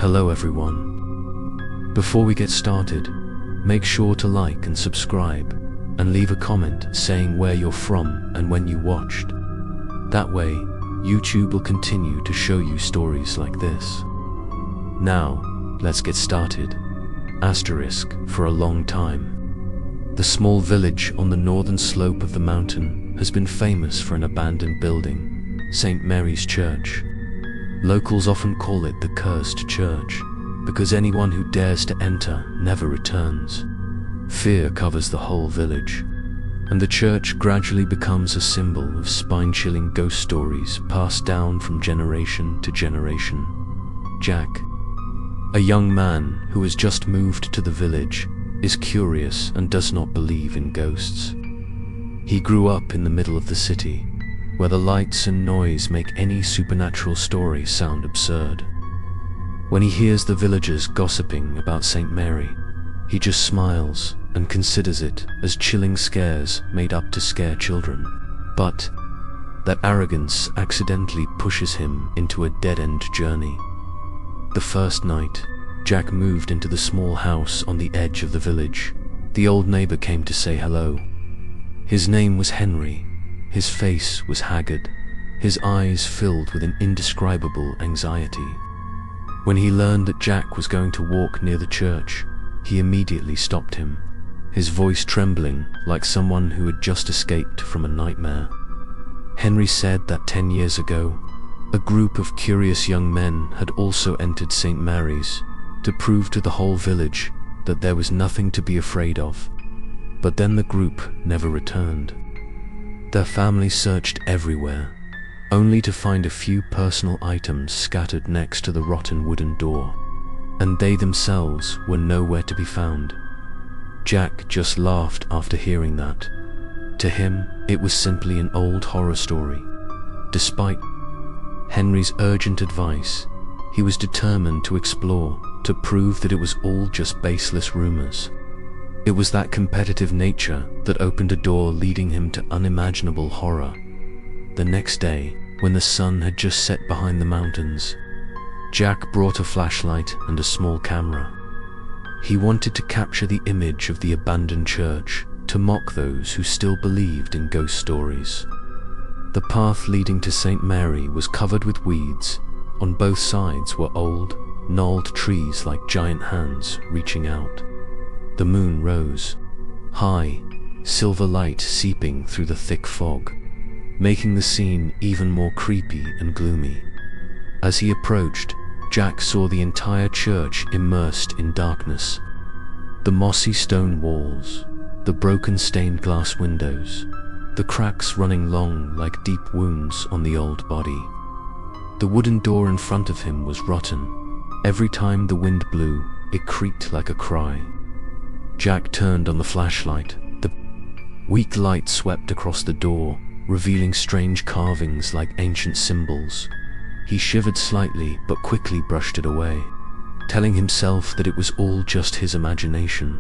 Hello everyone. Before we get started, make sure to like and subscribe and leave a comment saying where you're from and when you watched. That way, YouTube will continue to show you stories like this. Now, let's get started. Asterisk for a long time. The small village on the northern slope of the mountain has been famous for an abandoned building, St. Mary's Church. Locals often call it the Cursed Church, because anyone who dares to enter never returns. Fear covers the whole village, and the church gradually becomes a symbol of spine-chilling ghost stories passed down from generation to generation. Jack, a young man who has just moved to the village, is curious and does not believe in ghosts. He grew up in the middle of the city, where the lights and noise make any supernatural story sound absurd. When he hears the villagers gossiping about St. Mary, he just smiles and considers it as chilling scares made up to scare children. But that arrogance accidentally pushes him into a dead-end journey. The first night, Jack moved into the small house on the edge of the village. The old neighbor came to say hello. His name was Henry. His face was haggard, his eyes filled with an indescribable anxiety. When he learned that Jack was going to walk near the church, he immediately stopped him, his voice trembling like someone who had just escaped from a nightmare. Henry said that 10 years ago, a group of curious young men had also entered St. Mary's to prove to the whole village that there was nothing to be afraid of. But then the group never returned. Their family searched everywhere, only to find a few personal items scattered next to the rotten wooden door, and they themselves were nowhere to be found. Jack just laughed after hearing that. To him, it was simply an old horror story. Despite Henry's urgent advice, he was determined to explore, to prove that it was all just baseless rumors. It was that competitive nature that opened a door leading him to unimaginable horror. The next day, when the sun had just set behind the mountains, Jack brought a flashlight and a small camera. He wanted to capture the image of the abandoned church, to mock those who still believed in ghost stories. The path leading to St. Mary was covered with weeds. On both sides were old, gnarled trees like giant hands reaching out. The moon rose, high, silver light seeping through the thick fog, making the scene even more creepy and gloomy. As he approached, Jack saw the entire church immersed in darkness. The mossy stone walls, the broken stained glass windows, the cracks running long like deep wounds on the old body. The wooden door in front of him was rotten. Every time the wind blew, it creaked like a cry. Jack turned on the flashlight. The weak light swept across the door, revealing strange carvings like ancient symbols. He shivered slightly but quickly brushed it away, telling himself that it was all just his imagination.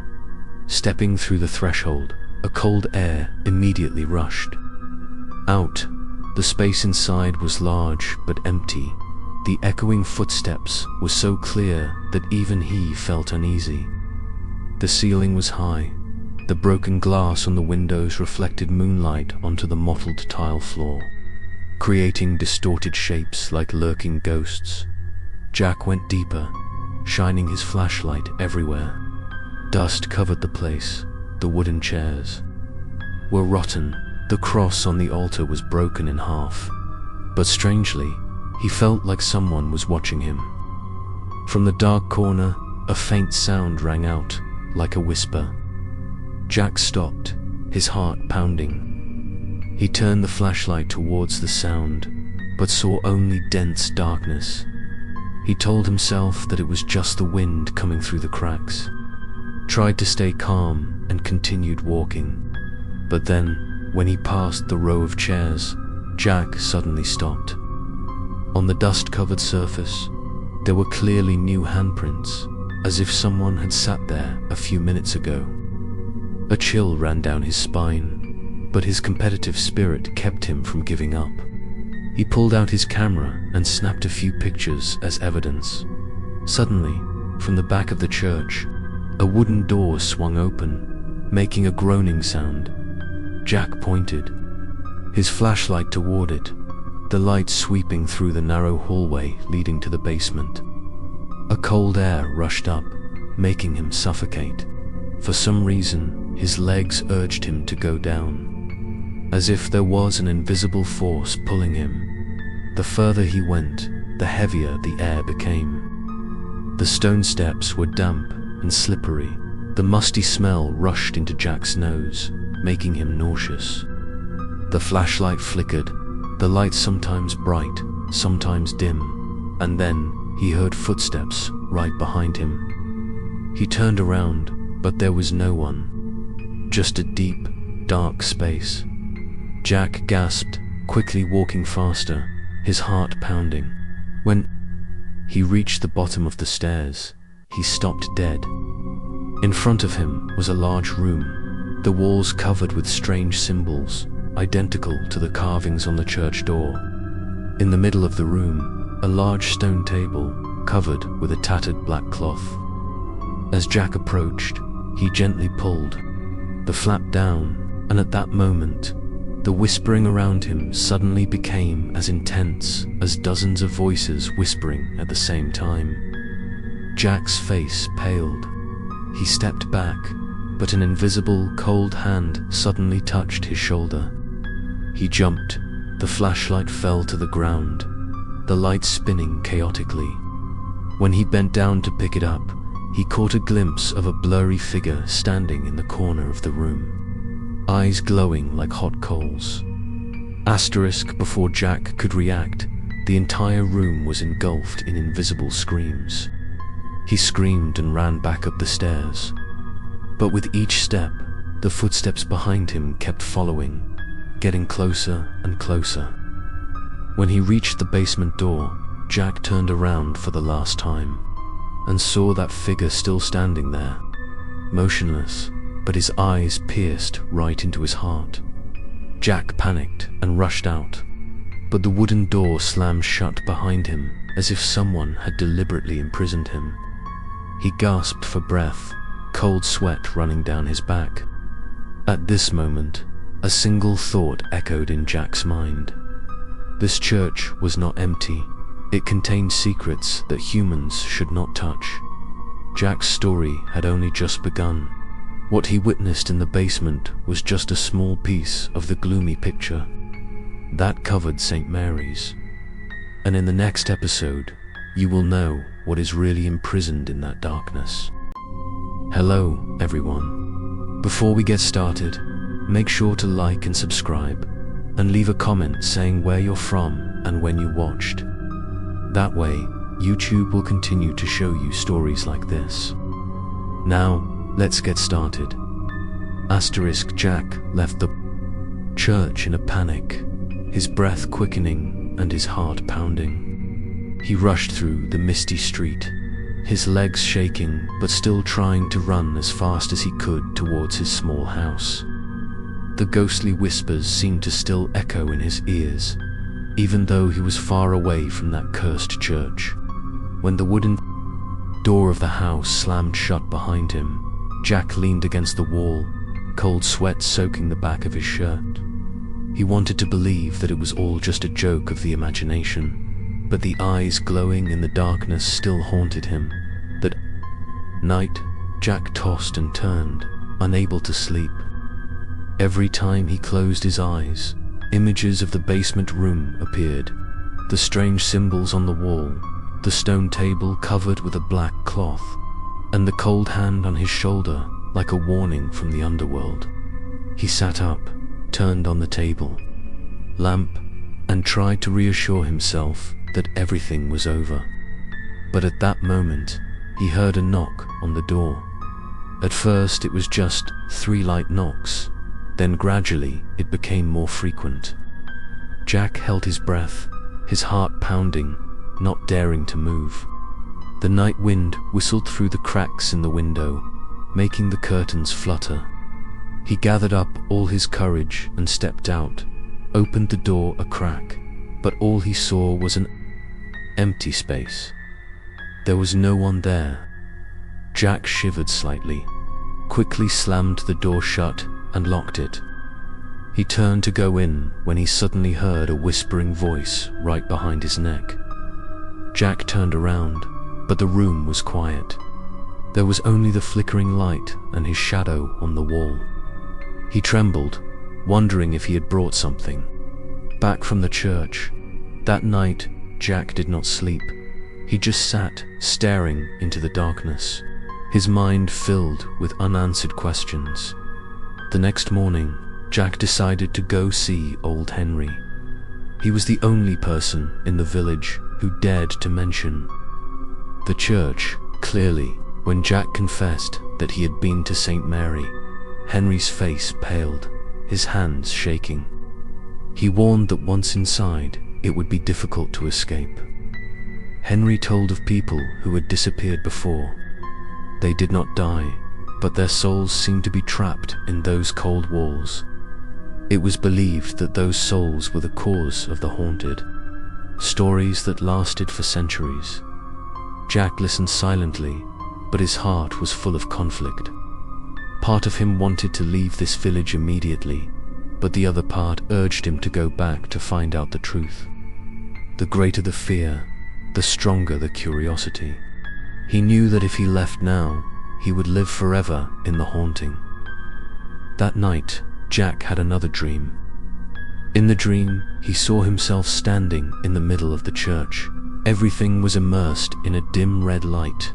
Stepping through the threshold, a cold air immediately rushed. Out, the space inside was large but empty. The echoing footsteps were so clear that even he felt uneasy. The ceiling was high. The broken glass on the windows reflected moonlight onto the mottled tile floor, creating distorted shapes like lurking ghosts. Jack went deeper, shining his flashlight everywhere. Dust covered the place. The wooden chairs were rotten. The cross on the altar was broken in half. But strangely, he felt like someone was watching him. From the dark corner, a faint sound rang out, like a whisper. Jack stopped, his heart pounding. He turned the flashlight towards the sound, but saw only dense darkness. He told himself that it was just the wind coming through the cracks, tried to stay calm and continued walking. But then, when he passed the row of chairs, Jack suddenly stopped. On the dust-covered surface, there were clearly new handprints, as if someone had sat there a few minutes ago. A chill ran down his spine, but his competitive spirit kept him from giving up. He pulled out his camera and snapped a few pictures as evidence. Suddenly, from the back of the church, a wooden door swung open, making a groaning sound. Jack pointed his flashlight toward it, the light sweeping through the narrow hallway leading to the basement. A cold air rushed up, making him suffocate. For some reason, his legs urged him to go down, as if there was an invisible force pulling him. The further he went, the heavier the air became. The stone steps were damp and slippery. The musty smell rushed into Jack's nose, making him nauseous. The flashlight flickered, the light sometimes bright, sometimes dim, and then he heard footsteps right behind him. He turned around, but there was no one, just a deep, dark space. Jack gasped, quickly walking faster, his heart pounding. When he reached the bottom of the stairs, he stopped dead. In front of him was a large room, the walls covered with strange symbols, identical to the carvings on the church door. In the middle of the room, a large stone table covered with a tattered black cloth. As Jack approached, he gently pulled the flap down, and at that moment, the whispering around him suddenly became as intense as dozens of voices whispering at the same time. Jack's face paled. He stepped back, but an invisible, cold hand suddenly touched his shoulder. He jumped. The flashlight fell to the ground, the light spinning chaotically. When he bent down to pick it up, he caught a glimpse of a blurry figure standing in the corner of the room, eyes glowing like hot coals. Before Jack could react, the entire room was engulfed in invisible screams. He screamed and ran back up the stairs. But with each step, the footsteps behind him kept following, getting closer and closer. When he reached the basement door, Jack turned around for the last time and saw that figure still standing there, motionless, but his eyes pierced right into his heart. Jack panicked and rushed out, but the wooden door slammed shut behind him as if someone had deliberately imprisoned him. He gasped for breath, cold sweat running down his back. At this moment, a single thought echoed in Jack's mind. This church was not empty. It contained secrets that humans should not touch. Jack's story had only just begun. What he witnessed in the basement was just a small piece of the gloomy picture that covered St. Mary's. And in the next episode, you will know what is really imprisoned in that darkness. Hello, everyone. Before we get started, make sure to like and subscribe, and leave a comment saying where you're from and when you watched. That way, YouTube will continue to show you stories like this. Now, let's get started. Jack left the church in a panic, his breath quickening and his heart pounding. He rushed through the misty street, his legs shaking but still trying to run as fast as he could towards his small house. The ghostly whispers seemed to still echo in his ears, even though he was far away from that cursed church. When the wooden door of the house slammed shut behind him, Jack leaned against the wall, cold sweat soaking the back of his shirt. He wanted to believe that it was all just a joke of the imagination, but the eyes glowing in the darkness still haunted him. That night, Jack tossed and turned, unable to sleep. Every time he closed his eyes, images of the basement room appeared. The strange symbols on the wall, the stone table covered with a black cloth, and the cold hand on his shoulder like a warning from the underworld. He sat up, turned on the table lamp, and tried to reassure himself that everything was over. But at that moment, he heard a knock on the door. At first it was just 3 light knocks, then gradually it became more frequent. Jack held his breath, his heart pounding, not daring to move. The night wind whistled through the cracks in the window, making the curtains flutter. He gathered up all his courage and stepped out, opened the door a crack, but all he saw was an empty space. There was no one there. Jack shivered slightly, quickly slammed the door shut and locked it. He turned to go in when he suddenly heard a whispering voice right behind his neck. Jack turned around, but the room was quiet. There was only the flickering light and his shadow on the wall. He trembled, wondering if he had brought something back from the church. That night, Jack did not sleep. He just sat, staring into the darkness, his mind filled with unanswered questions. The next morning, Jack decided to go see old Henry. He was the only person in the village who dared to mention the church. Clearly, when Jack confessed that he had been to St. Mary, Henry's face paled, his hands shaking. He warned that once inside, it would be difficult to escape. Henry told of people who had disappeared before. They did not die, but their souls seemed to be trapped in those cold walls. It was believed that those souls were the cause of the haunted, stories that lasted for centuries. Jack listened silently, but his heart was full of conflict. Part of him wanted to leave this village immediately, but the other part urged him to go back to find out the truth. The greater the fear, the stronger the curiosity. He knew that if he left now, he would live forever in the haunting. That night, Jack had another dream. In the dream, he saw himself standing in the middle of the church. Everything was immersed in a dim red light.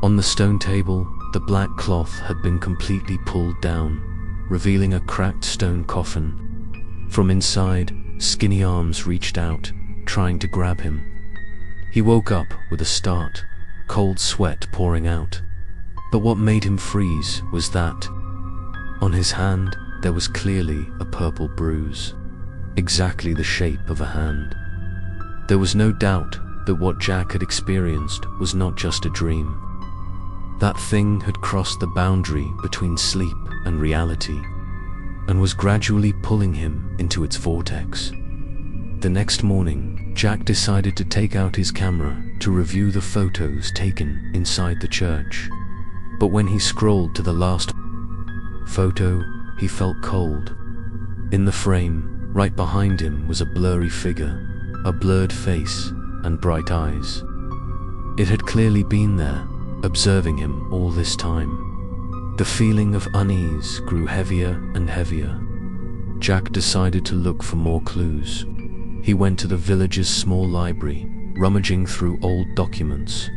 On the stone table, the black cloth had been completely pulled down, revealing a cracked stone coffin. From inside, skinny arms reached out, trying to grab him. He woke up with a start, cold sweat pouring out. But what made him freeze was that, on his hand, there was clearly a purple bruise, exactly the shape of a hand. There was no doubt that what Jack had experienced was not just a dream. That thing had crossed the boundary between sleep and reality, and was gradually pulling him into its vortex. The next morning, Jack decided to take out his camera to review the photos taken inside the church. But when he scrolled to the last photo, he felt cold. In the frame, right behind him was a blurry figure, a blurred face and bright eyes. It had clearly been there, observing him all this time. The feeling of unease grew heavier and heavier. Jack decided to look for more clues. He went to the village's small library, rummaging through old documents.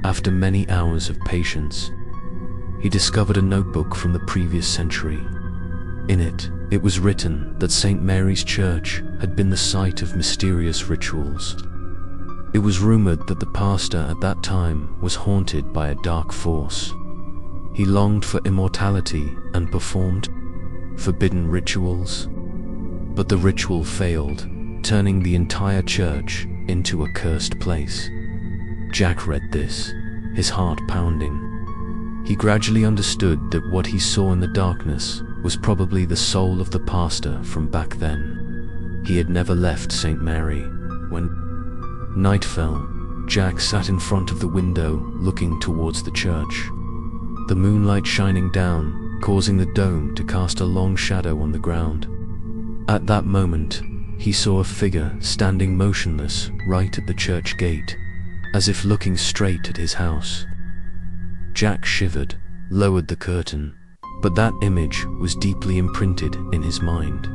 After many hours of patience, he discovered a notebook from the previous century. In it, it was written that St. Mary's Church had been the site of mysterious rituals. It was rumored that the pastor at that time was haunted by a dark force. He longed for immortality and performed forbidden rituals. But the ritual failed, turning the entire church into a cursed place. Jack read this, his heart pounding. He gradually understood that what he saw in the darkness was probably the soul of the pastor from back then. He had never left St. Mary. When night fell, Jack sat in front of the window looking towards the church. The moonlight shining down, causing the dome to cast a long shadow on the ground. At that moment, he saw a figure standing motionless right at the church gate, as if looking straight at his house. Jack shivered, lowered the curtain, but that image was deeply imprinted in his mind.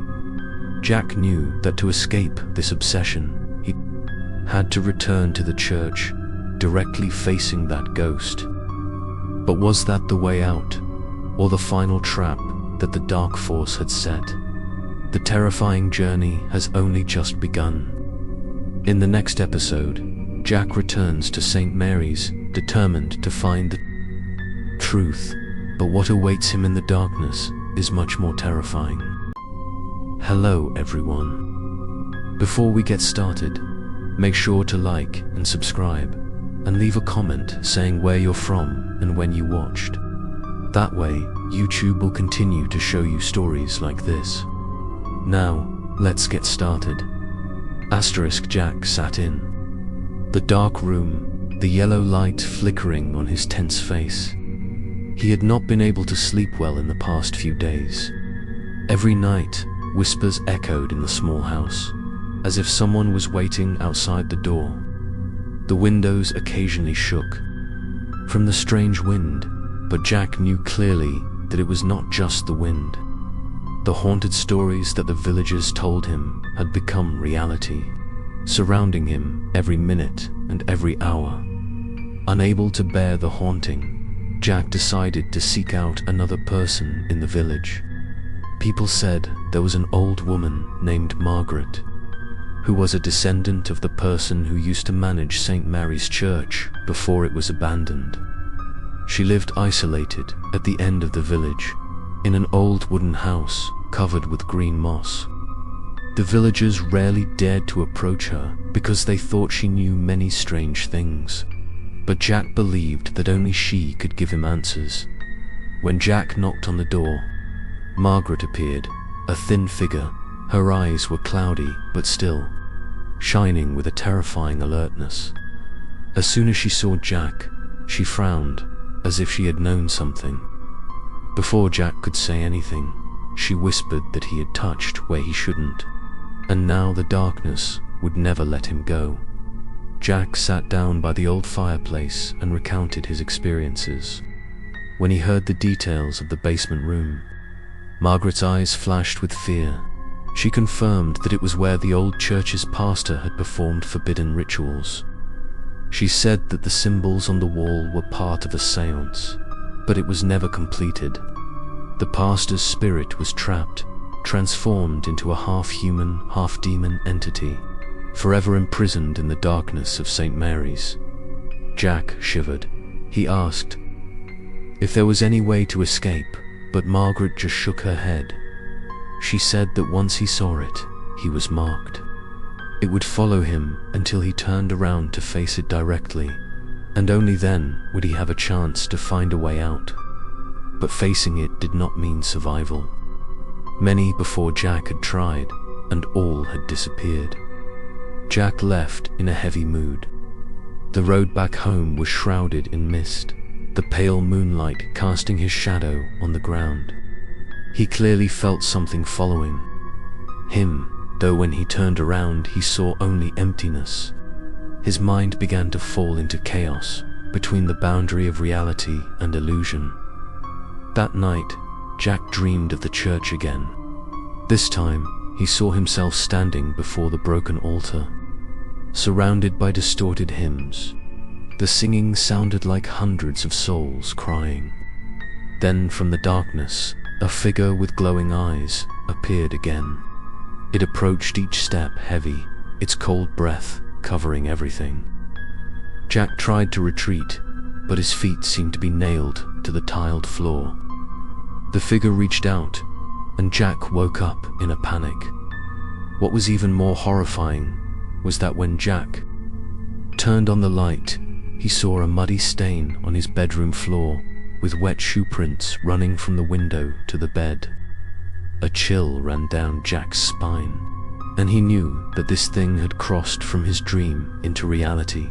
Jack knew that to escape this obsession, he had to return to the church, directly facing that ghost. But was that the way out, or the final trap that the dark force had set? The terrifying journey has only just begun. In the next episode, Jack returns to St. Mary's, determined to find the truth, but what awaits him in the darkness is much more terrifying. Hello everyone. Before we get started, make sure to like and subscribe, and leave a comment saying where you're from and when you watched. That way, YouTube will continue to show you stories like this. Now, let's get started. Jack sat in the dark room. the yellow light flickering on his tense face. He had not been able to sleep well in the past few days. Every night, whispers echoed in the small house, as if someone was waiting outside the door. The windows occasionally shook from the strange wind, but Jack knew clearly that it was not just the wind. The haunted stories that the villagers told him had become reality, surrounding him every minute and every hour. Unable to bear the haunting, Jack decided to seek out another person in the village. People said there was an old woman named Margaret, who was a descendant of the person who used to manage St. Mary's Church before it was abandoned. She lived isolated at the end of the village, in an old wooden house covered with green moss. The villagers rarely dared to approach her because they thought she knew many strange things, but Jack believed that only she could give him answers. When Jack knocked on the door, Margaret appeared, a thin figure. Her eyes were cloudy but still, shining with a terrifying alertness. As soon as she saw Jack, she frowned, as if she had known something. Before Jack could say anything, she whispered that he had touched where he shouldn't, and now the darkness would never let him go. Jack sat down by the old fireplace and recounted his experiences. When he heard the details of the basement room, Margaret's eyes flashed with fear. She confirmed that it was where the old church's pastor had performed forbidden rituals. She said that the symbols on the wall were part of a seance, but it was never completed. The pastor's spirit was trapped, transformed into a half-human, half-demon entity, forever imprisoned in the darkness of St. Mary's. Jack shivered. He asked if there was any way to escape, but Margaret just shook her head. She said that once he saw it, he was marked. It would follow him until he turned around to face it directly, and only then would he have a chance to find a way out. But facing it did not mean survival. Many before Jack had tried, and all had disappeared. Jack left in a heavy mood. The road back home was shrouded in mist, the pale moonlight casting his shadow on the ground. He clearly felt something following him, though when he turned around he saw only emptiness. His mind began to fall into chaos between the boundary of reality and illusion. That night, Jack dreamed of the church again. This time, he saw himself standing before the broken altar, surrounded by distorted hymns. The singing sounded like hundreds of souls crying. Then from the darkness, a figure with glowing eyes appeared again. It approached each step heavy, its cold breath covering everything. Jack tried to retreat, but his feet seemed to be nailed to the tiled floor. The figure reached out, and Jack woke up in a panic. What was even more horrifying was that when Jack turned on the light, he saw a muddy stain on his bedroom floor, with wet shoe prints running from the window to the bed. A chill ran down Jack's spine, and he knew that this thing had crossed from his dream into reality.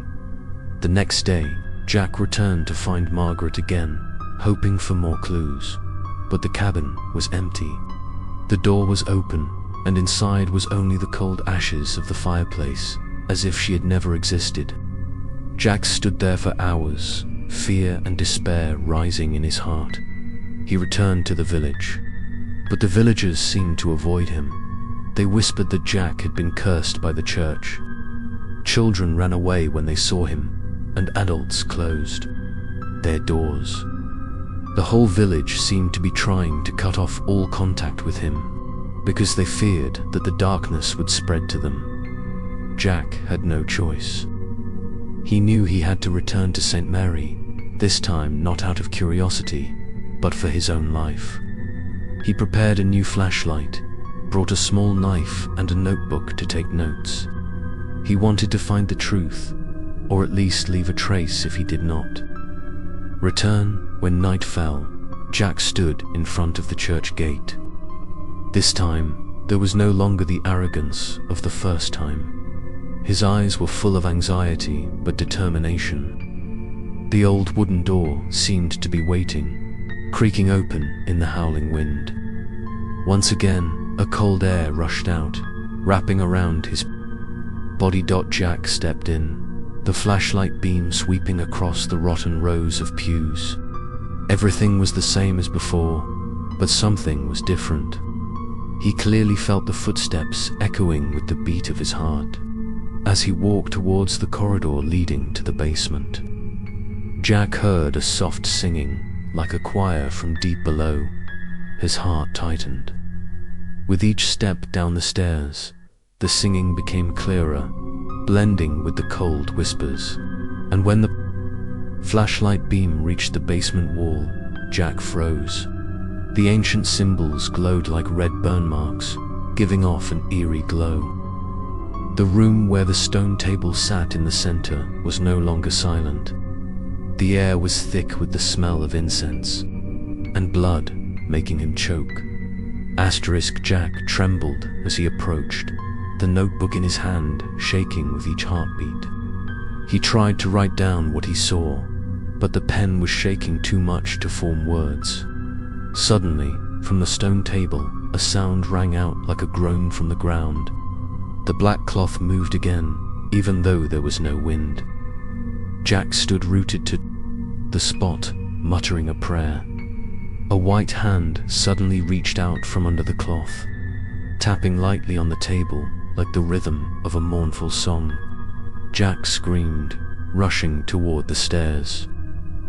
The next day, Jack returned to find Margaret again, hoping for more clues. But the cabin was empty. The door was open, and inside was only the cold ashes of the fireplace, as if she had never existed. Jack stood there for hours, fear and despair rising in his heart. He returned to the village, but the villagers seemed to avoid him. They whispered that Jack had been cursed by the church. Children ran away when they saw him, and adults closed their doors. The whole village seemed to be trying to cut off all contact with him, because they feared that the darkness would spread to them. Jack had no choice. He knew he had to return to St. Mary, this time not out of curiosity, but for his own life. He prepared a new flashlight, brought a small knife and a notebook to take notes. He wanted to find the truth, or at least leave a trace if he did not. Return when night fell. Jack stood in front of the church gate. This time, there was no longer the arrogance of the first time. His eyes were full of anxiety but determination. The old wooden door seemed to be waiting, creaking open in the howling wind. Once again, a cold air rushed out, wrapping around his body. Jack stepped in, the flashlight beam sweeping across the rotten rows of pews. Everything was the same as before, but something was different. He clearly felt the footsteps echoing with the beat of his heart as he walked towards the corridor leading to the basement. Jack heard a soft singing, like a choir from deep below. His heart tightened. With each step down the stairs, the singing became clearer, blending with the cold whispers. And when the flashlight beam reached the basement wall, Jack froze. The ancient symbols glowed like red burn marks, giving off an eerie glow. The room where the stone table sat in the center was no longer silent. The air was thick with the smell of incense and blood, making him choke. Jack trembled as he approached, the notebook in his hand shaking with each heartbeat. He tried to write down what he saw, but the pen was shaking too much to form words. Suddenly, from the stone table, a sound rang out like a groan from the ground. The black cloth moved again, even though there was no wind. Jack stood rooted to the spot, muttering a prayer. A white hand suddenly reached out from under the cloth, tapping lightly on the table like the rhythm of a mournful song. Jack screamed, rushing toward the stairs,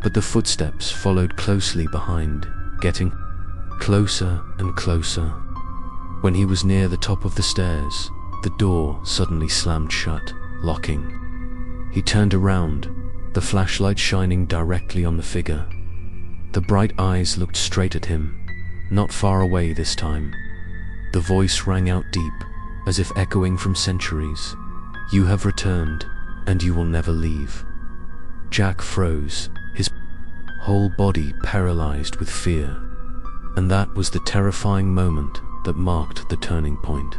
but the footsteps followed closely behind, getting closer and closer. When he was near the top of the stairs, the door suddenly slammed shut, locking. He turned around, the flashlight shining directly on the figure. The bright eyes looked straight at him, not far away this time. The voice rang out deep, as if echoing from centuries. "You have returned, and you will never leave." Jack froze, his whole body paralyzed with fear. And that was the terrifying moment that marked the turning point.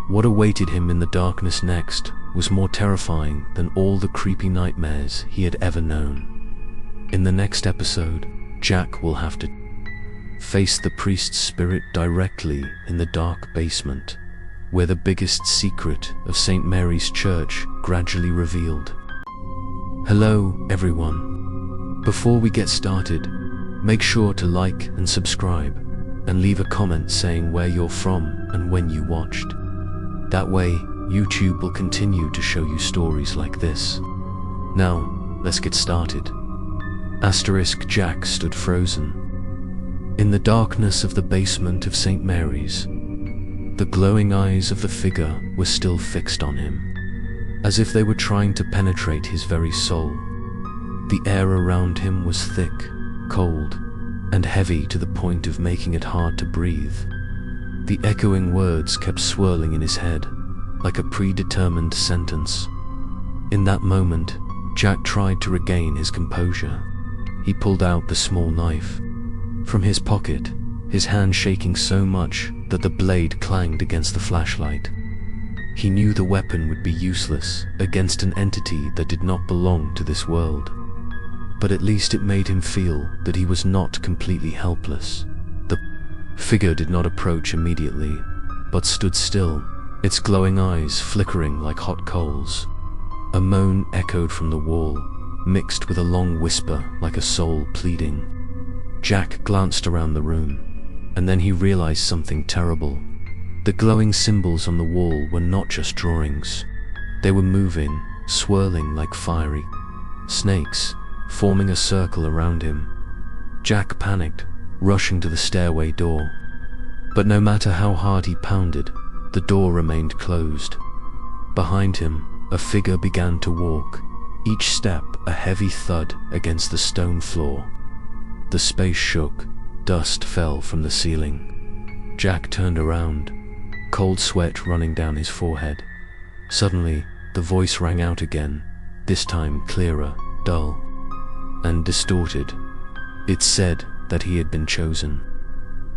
What awaited him in the darkness next was more terrifying than all the creepy nightmares he had ever known. In the next episode, Jack will have to face the priest's spirit directly in the dark basement, where the biggest secret of St. Mary's Church gradually revealed. Hello, everyone. Before we get started, make sure to like and subscribe, and leave a comment saying where you're from and when you watched. That way, YouTube will continue to show you stories like this. Now, let's get started. Jack stood frozen. In the darkness of the basement of St. Mary's, the glowing eyes of the figure were still fixed on him, as if they were trying to penetrate his very soul. The air around him was thick, cold, and heavy to the point of making it hard to breathe. The echoing words kept swirling in his head, like a predetermined sentence. In that moment, Jack tried to regain his composure. He pulled out the small knife from his pocket, his hand shaking so much that the blade clanged against the flashlight. He knew the weapon would be useless against an entity that did not belong to this world, but at least it made him feel that he was not completely helpless. The figure did not approach immediately, but stood still, its glowing eyes flickering like hot coals. A moan echoed from the wall, mixed with a long whisper like a soul pleading. Jack glanced around the room, and then he realized something terrible. The glowing symbols on the wall were not just drawings. They were moving, swirling like fiery snakes, forming a circle around him. Jack panicked, rushing to the stairway door. But no matter how hard he pounded, the door remained closed. Behind him, a figure began to walk, each step a heavy thud against the stone floor. The space shook, dust fell from the ceiling. Jack turned around, cold sweat running down his forehead. Suddenly, the voice rang out again, this time clearer, dull, and distorted. It said that he had been chosen.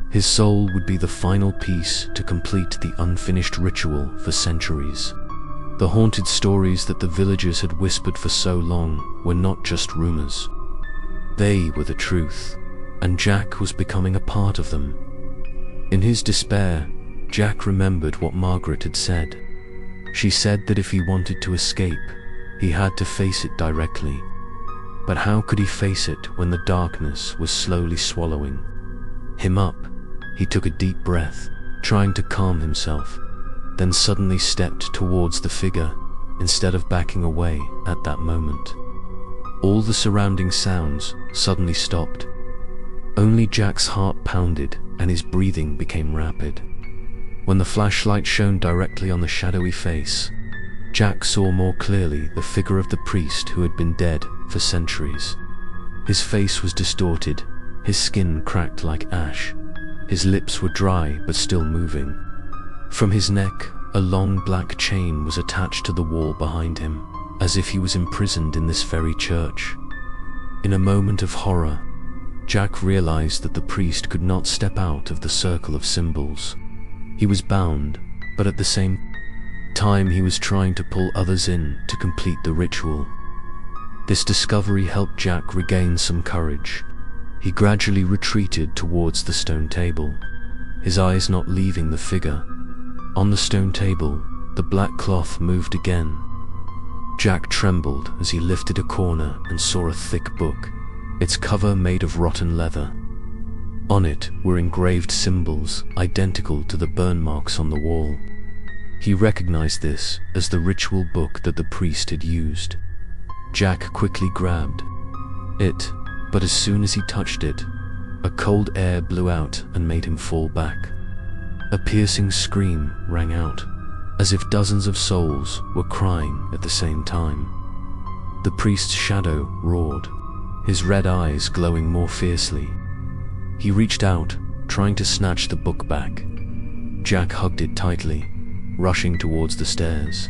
His soul would be the final piece to complete the unfinished ritual for centuries. The haunted stories that the villagers had whispered for so long were not just rumors. They were the truth, and Jack was becoming a part of them. In his despair, Jack remembered what Margaret had said. She said that if he wanted to escape, he had to face it directly. But how could he face it when the darkness was slowly swallowing him up? He took a deep breath, trying to calm himself, then suddenly stepped towards the figure instead of backing away at that moment. All the surrounding sounds suddenly stopped. Only Jack's heart pounded and his breathing became rapid. When the flashlight shone directly on the shadowy face, Jack saw more clearly the figure of the priest who had been dead for centuries. His face was distorted, his skin cracked like ash, his lips were dry but still moving. From his neck, a long black chain was attached to the wall behind him, as if he was imprisoned in this very church. In a moment of horror, Jack realized that the priest could not step out of the circle of symbols. He was bound, but at the same time he was trying to pull others in to complete the ritual. This discovery helped Jack regain some courage. He gradually retreated towards the stone table, his eyes not leaving the figure. On the stone table, the black cloth moved again. Jack trembled as he lifted a corner and saw a thick book, its cover made of rotten leather. On it were engraved symbols identical to the burn marks on the wall. He recognized this as the ritual book that the priest had used. Jack quickly grabbed it, but as soon as he touched it, a cold air blew out and made him fall back. A piercing scream rang out, as if dozens of souls were crying at the same time. The priest's shadow roared, his red eyes glowing more fiercely. He reached out, trying to snatch the book back. Jack hugged it tightly, rushing towards the stairs.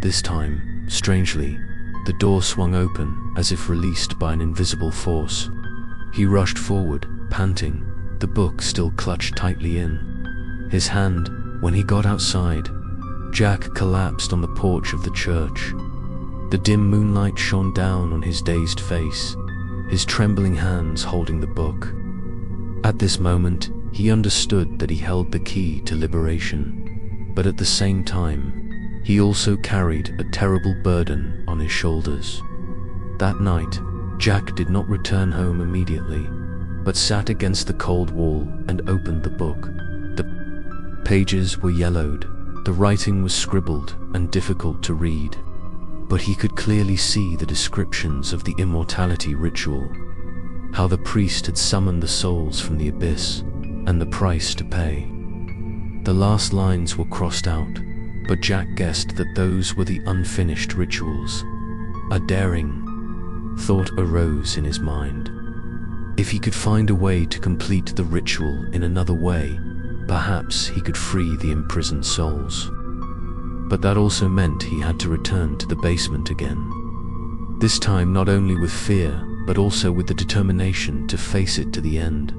This time, strangely, the door swung open as if released by an invisible force. He rushed forward, panting, the book still clutched tightly in his hand. When he got outside, Jack collapsed on the porch of the church. The dim moonlight shone down on his dazed face, his trembling hands holding the book. At this moment, he understood that he held the key to liberation, but at the same time, he also carried a terrible burden on his shoulders. That night, Jack did not return home immediately, but sat against the cold wall and opened the book. The pages were yellowed, the writing was scribbled and difficult to read, but he could clearly see the descriptions of the immortality ritual, how the priest had summoned the souls from the abyss, and the price to pay. The last lines were crossed out, but Jack guessed that those were the unfinished rituals. A daring thought arose in his mind. If he could find a way to complete the ritual in another way, perhaps he could free the imprisoned souls. But that also meant he had to return to the basement again. This time not only with fear, but also with the determination to face it to the end.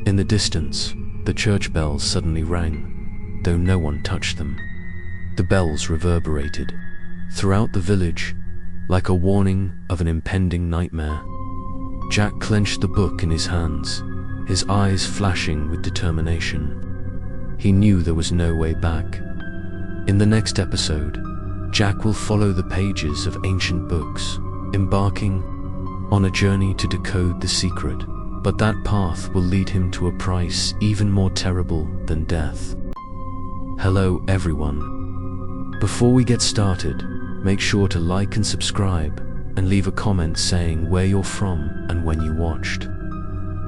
In the distance, the church bells suddenly rang, though no one touched them. The bells reverberated throughout the village, like a warning of an impending nightmare. Jack clenched the book in his hands, his eyes flashing with determination. He knew there was no way back. In the next episode, Jack will follow the pages of ancient books, embarking on a journey to decode the secret, but that path will lead him to a price even more terrible than death. Hello everyone. Before we get started, make sure to like and subscribe, and leave a comment saying where you're from and when you watched.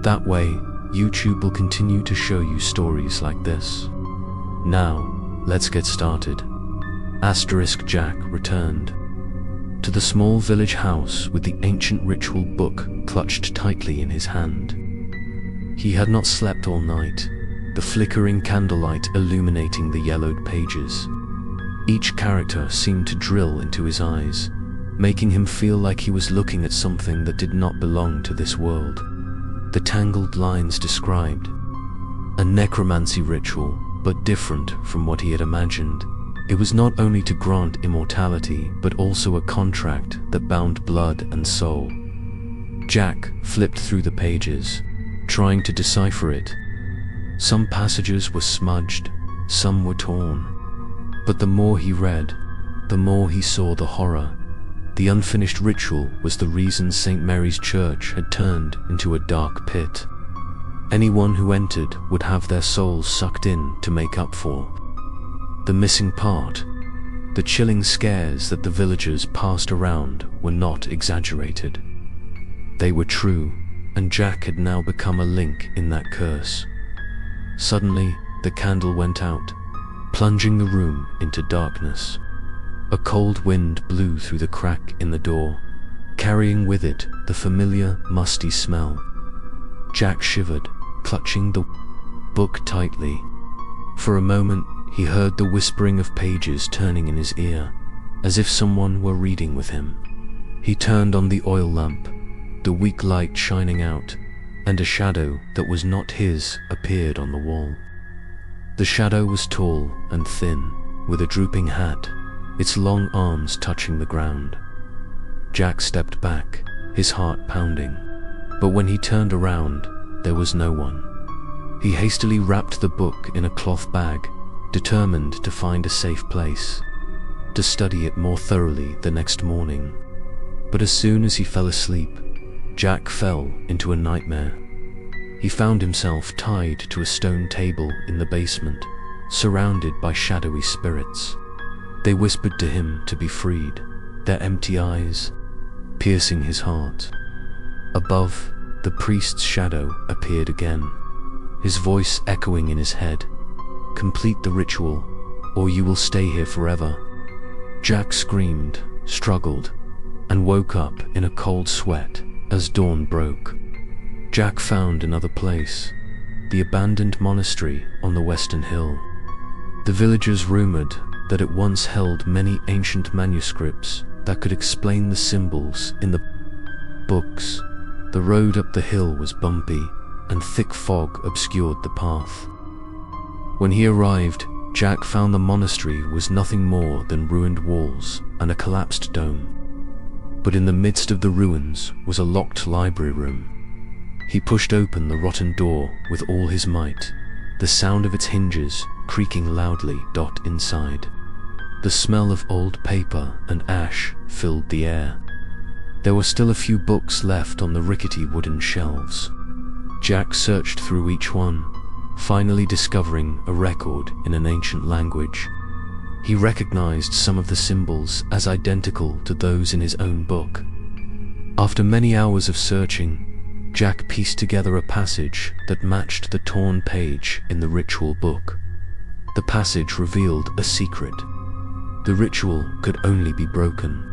That way, YouTube will continue to show you stories like this. Now, let's get started. Jack returned to the small village house with the ancient ritual book clutched tightly in his hand. He had not slept all night, the flickering candlelight illuminating the yellowed pages. Each character seemed to drill into his eyes, making him feel like he was looking at something that did not belong to this world. The tangled lines described a necromancy ritual, but different from what he had imagined. It was not only to grant immortality, but also a contract that bound blood and soul. Jack flipped through the pages, trying to decipher it. Some passages were smudged, some were torn. But the more he read, the more he saw the horror. The unfinished ritual was the reason St. Mary's Church had turned into a dark pit. Anyone who entered would have their souls sucked in to make up for the missing part. The chilling scares that the villagers passed around were not exaggerated. They were true, and Jack had now become a link in that curse. Suddenly, the candle went out, plunging the room into darkness. A cold wind blew through the crack in the door, carrying with it the familiar, musty smell. Jack shivered, clutching the book tightly. For a moment, he heard the whispering of pages turning in his ear, as if someone were reading with him. He turned on the oil lamp, the weak light shining out, and a shadow that was not his appeared on the wall. The shadow was tall and thin, with a drooping hat, its long arms touching the ground. Jack stepped back, his heart pounding. But when he turned around, there was no one. He hastily wrapped the book in a cloth bag, determined to find a safe place, to study it more thoroughly the next morning. But as soon as he fell asleep, Jack fell into a nightmare. He found himself tied to a stone table in the basement, surrounded by shadowy spirits. They whispered to him to be freed, their empty eyes piercing his heart. Above, the priest's shadow appeared again, his voice echoing in his head. "Complete the ritual, or you will stay here forever." Jack screamed, struggled, and woke up in a cold sweat as dawn broke. Jack found another place, the abandoned monastery on the western hill. The villagers rumored that it once held many ancient manuscripts that could explain the symbols in the books. The road up the hill was bumpy, and thick fog obscured the path. When he arrived, Jack found the monastery was nothing more than ruined walls and a collapsed dome. But in the midst of the ruins was a locked library room. He pushed open the rotten door with all his might, the sound of its hinges creaking loudly inside. The smell of old paper and ash filled the air. There were still a few books left on the rickety wooden shelves. Jack searched through each one, finally discovering a record in an ancient language. He recognized some of the symbols as identical to those in his own book. After many hours of searching, Jack pieced together a passage that matched the torn page in the ritual book. The passage revealed a secret. The ritual could only be broken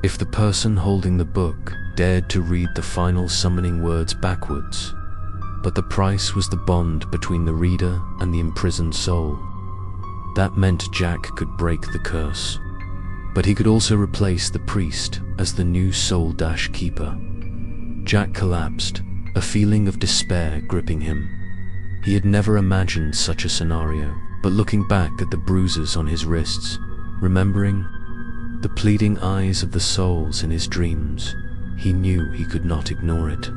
if the person holding the book dared to read the final summoning words backwards. But the price was the bond between the reader and the imprisoned soul. That meant Jack could break the curse, but he could also replace the priest as the new soul keeper. Jack collapsed, a feeling of despair gripping him. He had never imagined such a scenario, but looking back at the bruises on his wrists, remembering the pleading eyes of the souls in his dreams, he knew he could not ignore it.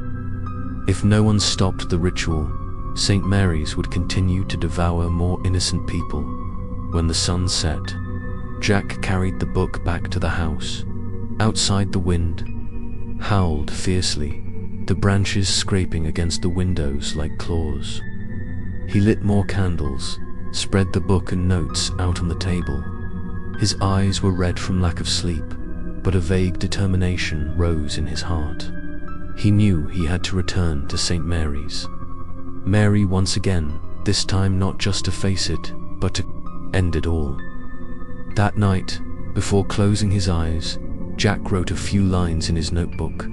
If no one stopped the ritual, St. Mary's would continue to devour more innocent people. When the sun set, Jack carried the book back to the house. Outside, the wind howled fiercely, the branches scraping against the windows like claws. He lit more candles, spread the book and notes out on the table. His eyes were red from lack of sleep, but a vague determination rose in his heart. He knew he had to return to St. Mary's. Mary once again, this time not just to face it, but to end it all. That night, before closing his eyes, Jack wrote a few lines in his notebook.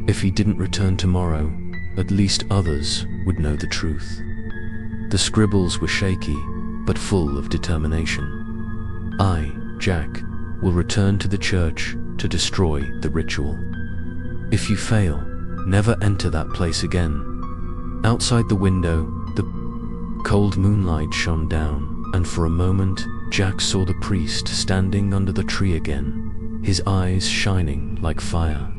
If he didn't return tomorrow, at least others would know the truth. The scribbles were shaky, but full of determination. I, Jack, will return to the church to destroy the ritual. If you fail, never enter that place again. Outside the window, the cold moonlight shone down, and for a moment, Jack saw the priest standing under the tree again, his eyes shining like fire.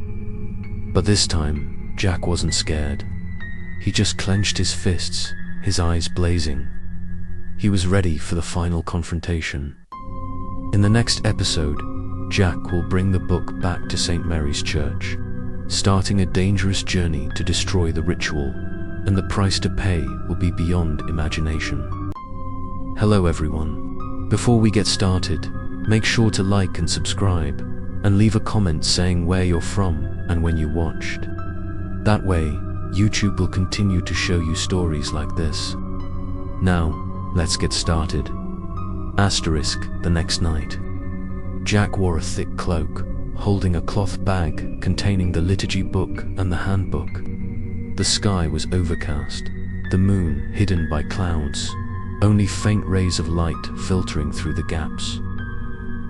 But this time, Jack wasn't scared. He just clenched his fists, his eyes blazing. He was ready for the final confrontation. In the next episode, Jack will bring the book back to St. Mary's Church, starting a dangerous journey to destroy the ritual, and the price to pay will be beyond imagination. Hello everyone. Before we get started, make sure to like and subscribe, and leave a comment saying where you're from and when you watched. That way, YouTube will continue to show you stories like this. Now, let's get started. Asterisk, the next night. Jack wore a thick cloak, holding a cloth bag containing the liturgy book and the handbook. The sky was overcast, the moon hidden by clouds, only faint rays of light filtering through the gaps.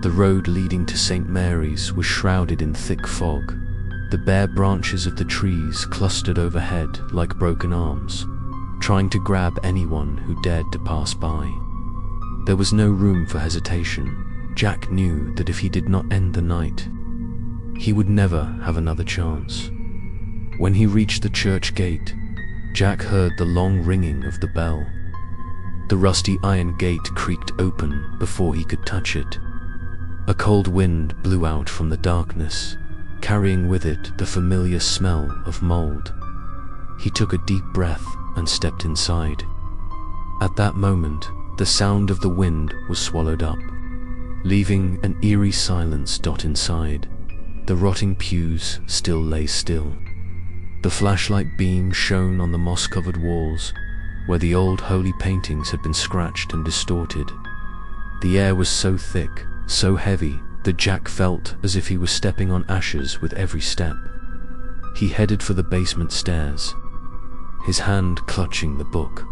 The road leading to St. Mary's was shrouded in thick fog. The bare branches of the trees clustered overhead like broken arms, trying to grab anyone who dared to pass by. There was no room for hesitation. Jack knew that if he did not end the night, he would never have another chance. When he reached the church gate, Jack heard the long ringing of the bell. The rusty iron gate creaked open before he could touch it. A cold wind blew out from the darkness, carrying with it the familiar smell of mold. He took a deep breath and stepped inside. At that moment, the sound of the wind was swallowed up, leaving an eerie silence inside. The rotting pews still lay still. The flashlight beam shone on the moss-covered walls, where the old holy paintings had been scratched and distorted. The air was so thick, so heavy, that Jack felt as if he was stepping on ashes with every step. He headed for the basement stairs, his hand clutching the book.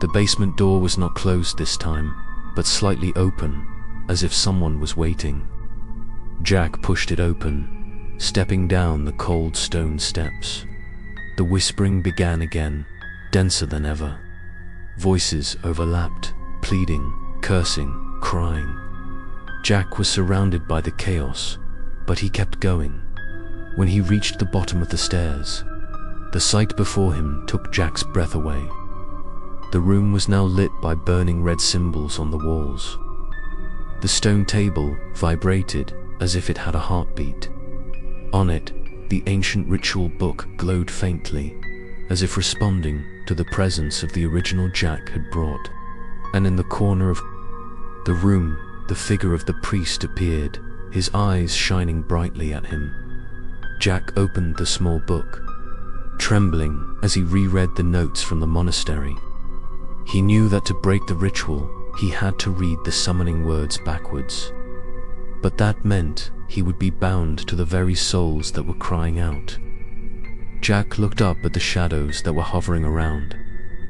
The basement door was not closed this time, but slightly open, as if someone was waiting. Jack pushed it open, stepping down the cold stone steps. The whispering began again, denser than ever. Voices overlapped, pleading, cursing, crying. Jack was surrounded by the chaos, but he kept going. When he reached the bottom of the stairs, the sight before him took Jack's breath away. The room was now lit by burning red symbols on the walls. The stone table vibrated as if it had a heartbeat. On it, the ancient ritual book glowed faintly, as if responding to the presence of the original Jack had brought. And in the corner of the room, the figure of the priest appeared, his eyes shining brightly at him. Jack opened the small book, trembling as he reread the notes from the monastery. He knew that to break the ritual, he had to read the summoning words backwards. But that meant he would be bound to the very souls that were crying out. Jack looked up at the shadows that were hovering around,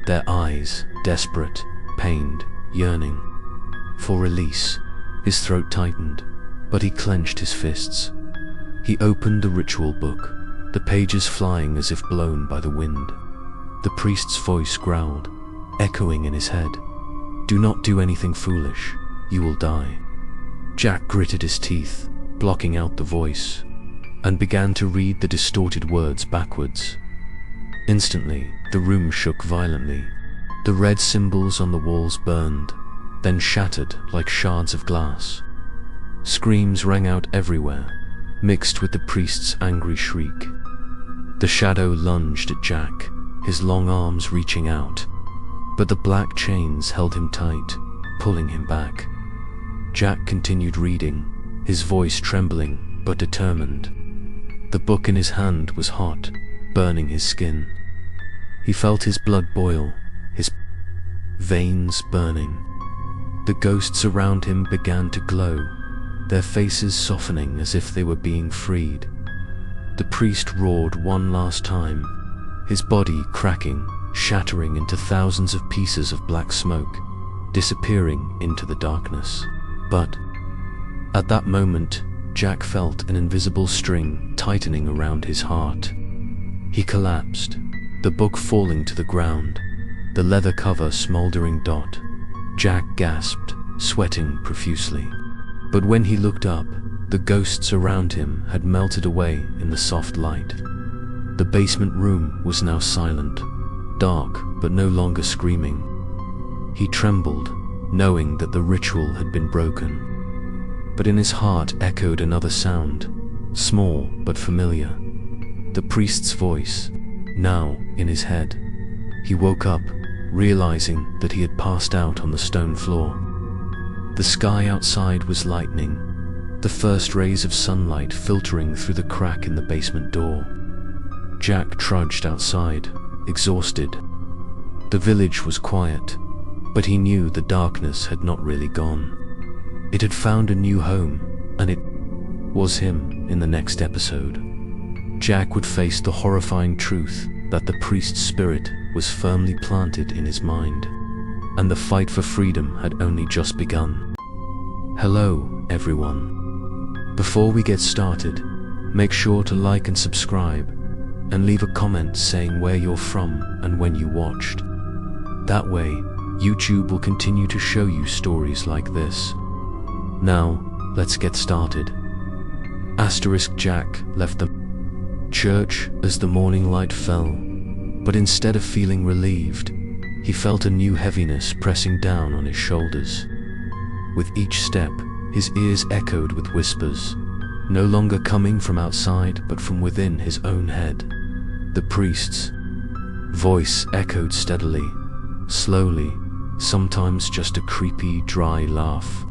their eyes desperate, pained, yearning. For release, his throat tightened, but he clenched his fists. He opened the ritual book, the pages flying as if blown by the wind. The priest's voice growled, echoing in his head. "Do not do anything foolish, you will die." Jack gritted his teeth, blocking out the voice, and began to read the distorted words backwards. Instantly, the room shook violently. The red symbols on the walls burned, then shattered like shards of glass. Screams rang out everywhere, mixed with the priest's angry shriek. The shadow lunged at Jack, his long arms reaching out, but the black chains held him tight, pulling him back. Jack continued reading, his voice trembling but determined. The book in his hand was hot, burning his skin. He felt his blood boil, his veins burning. The ghosts around him began to glow, their faces softening as if they were being freed. The priest roared one last time, his body cracking, shattering into thousands of pieces of black smoke, disappearing into the darkness. But at that moment, Jack felt an invisible string tightening around his heart. He collapsed, the book falling to the ground, the leather cover smoldering. Jack gasped, sweating profusely. But when he looked up, the ghosts around him had melted away in the soft light. The basement room was now silent, dark but no longer screaming. He trembled, knowing that the ritual had been broken. But in his heart echoed another sound, small but familiar. The priest's voice, now in his head. He woke up, realizing that he had passed out on the stone floor. The sky outside was lightening, the first rays of sunlight filtering through the crack in the basement door. Jack trudged outside, exhausted. The village was quiet, but he knew the darkness had not really gone. It had found a new home, and it was him in the next episode. Jack would face the horrifying truth that the priest's spirit was firmly planted in his mind, and the fight for freedom had only just begun. Hello, everyone. Before we get started, make sure to like and subscribe, and leave a comment saying where you're from and when you watched. That way, YouTube will continue to show you stories like this. Now, let's get started. Jack left the church as the morning light fell, but instead of feeling relieved, he felt a new heaviness pressing down on his shoulders. With each step, his ears echoed with whispers, no longer coming from outside but from within his own head. The priest's voice echoed steadily, slowly, sometimes just a creepy, dry laugh.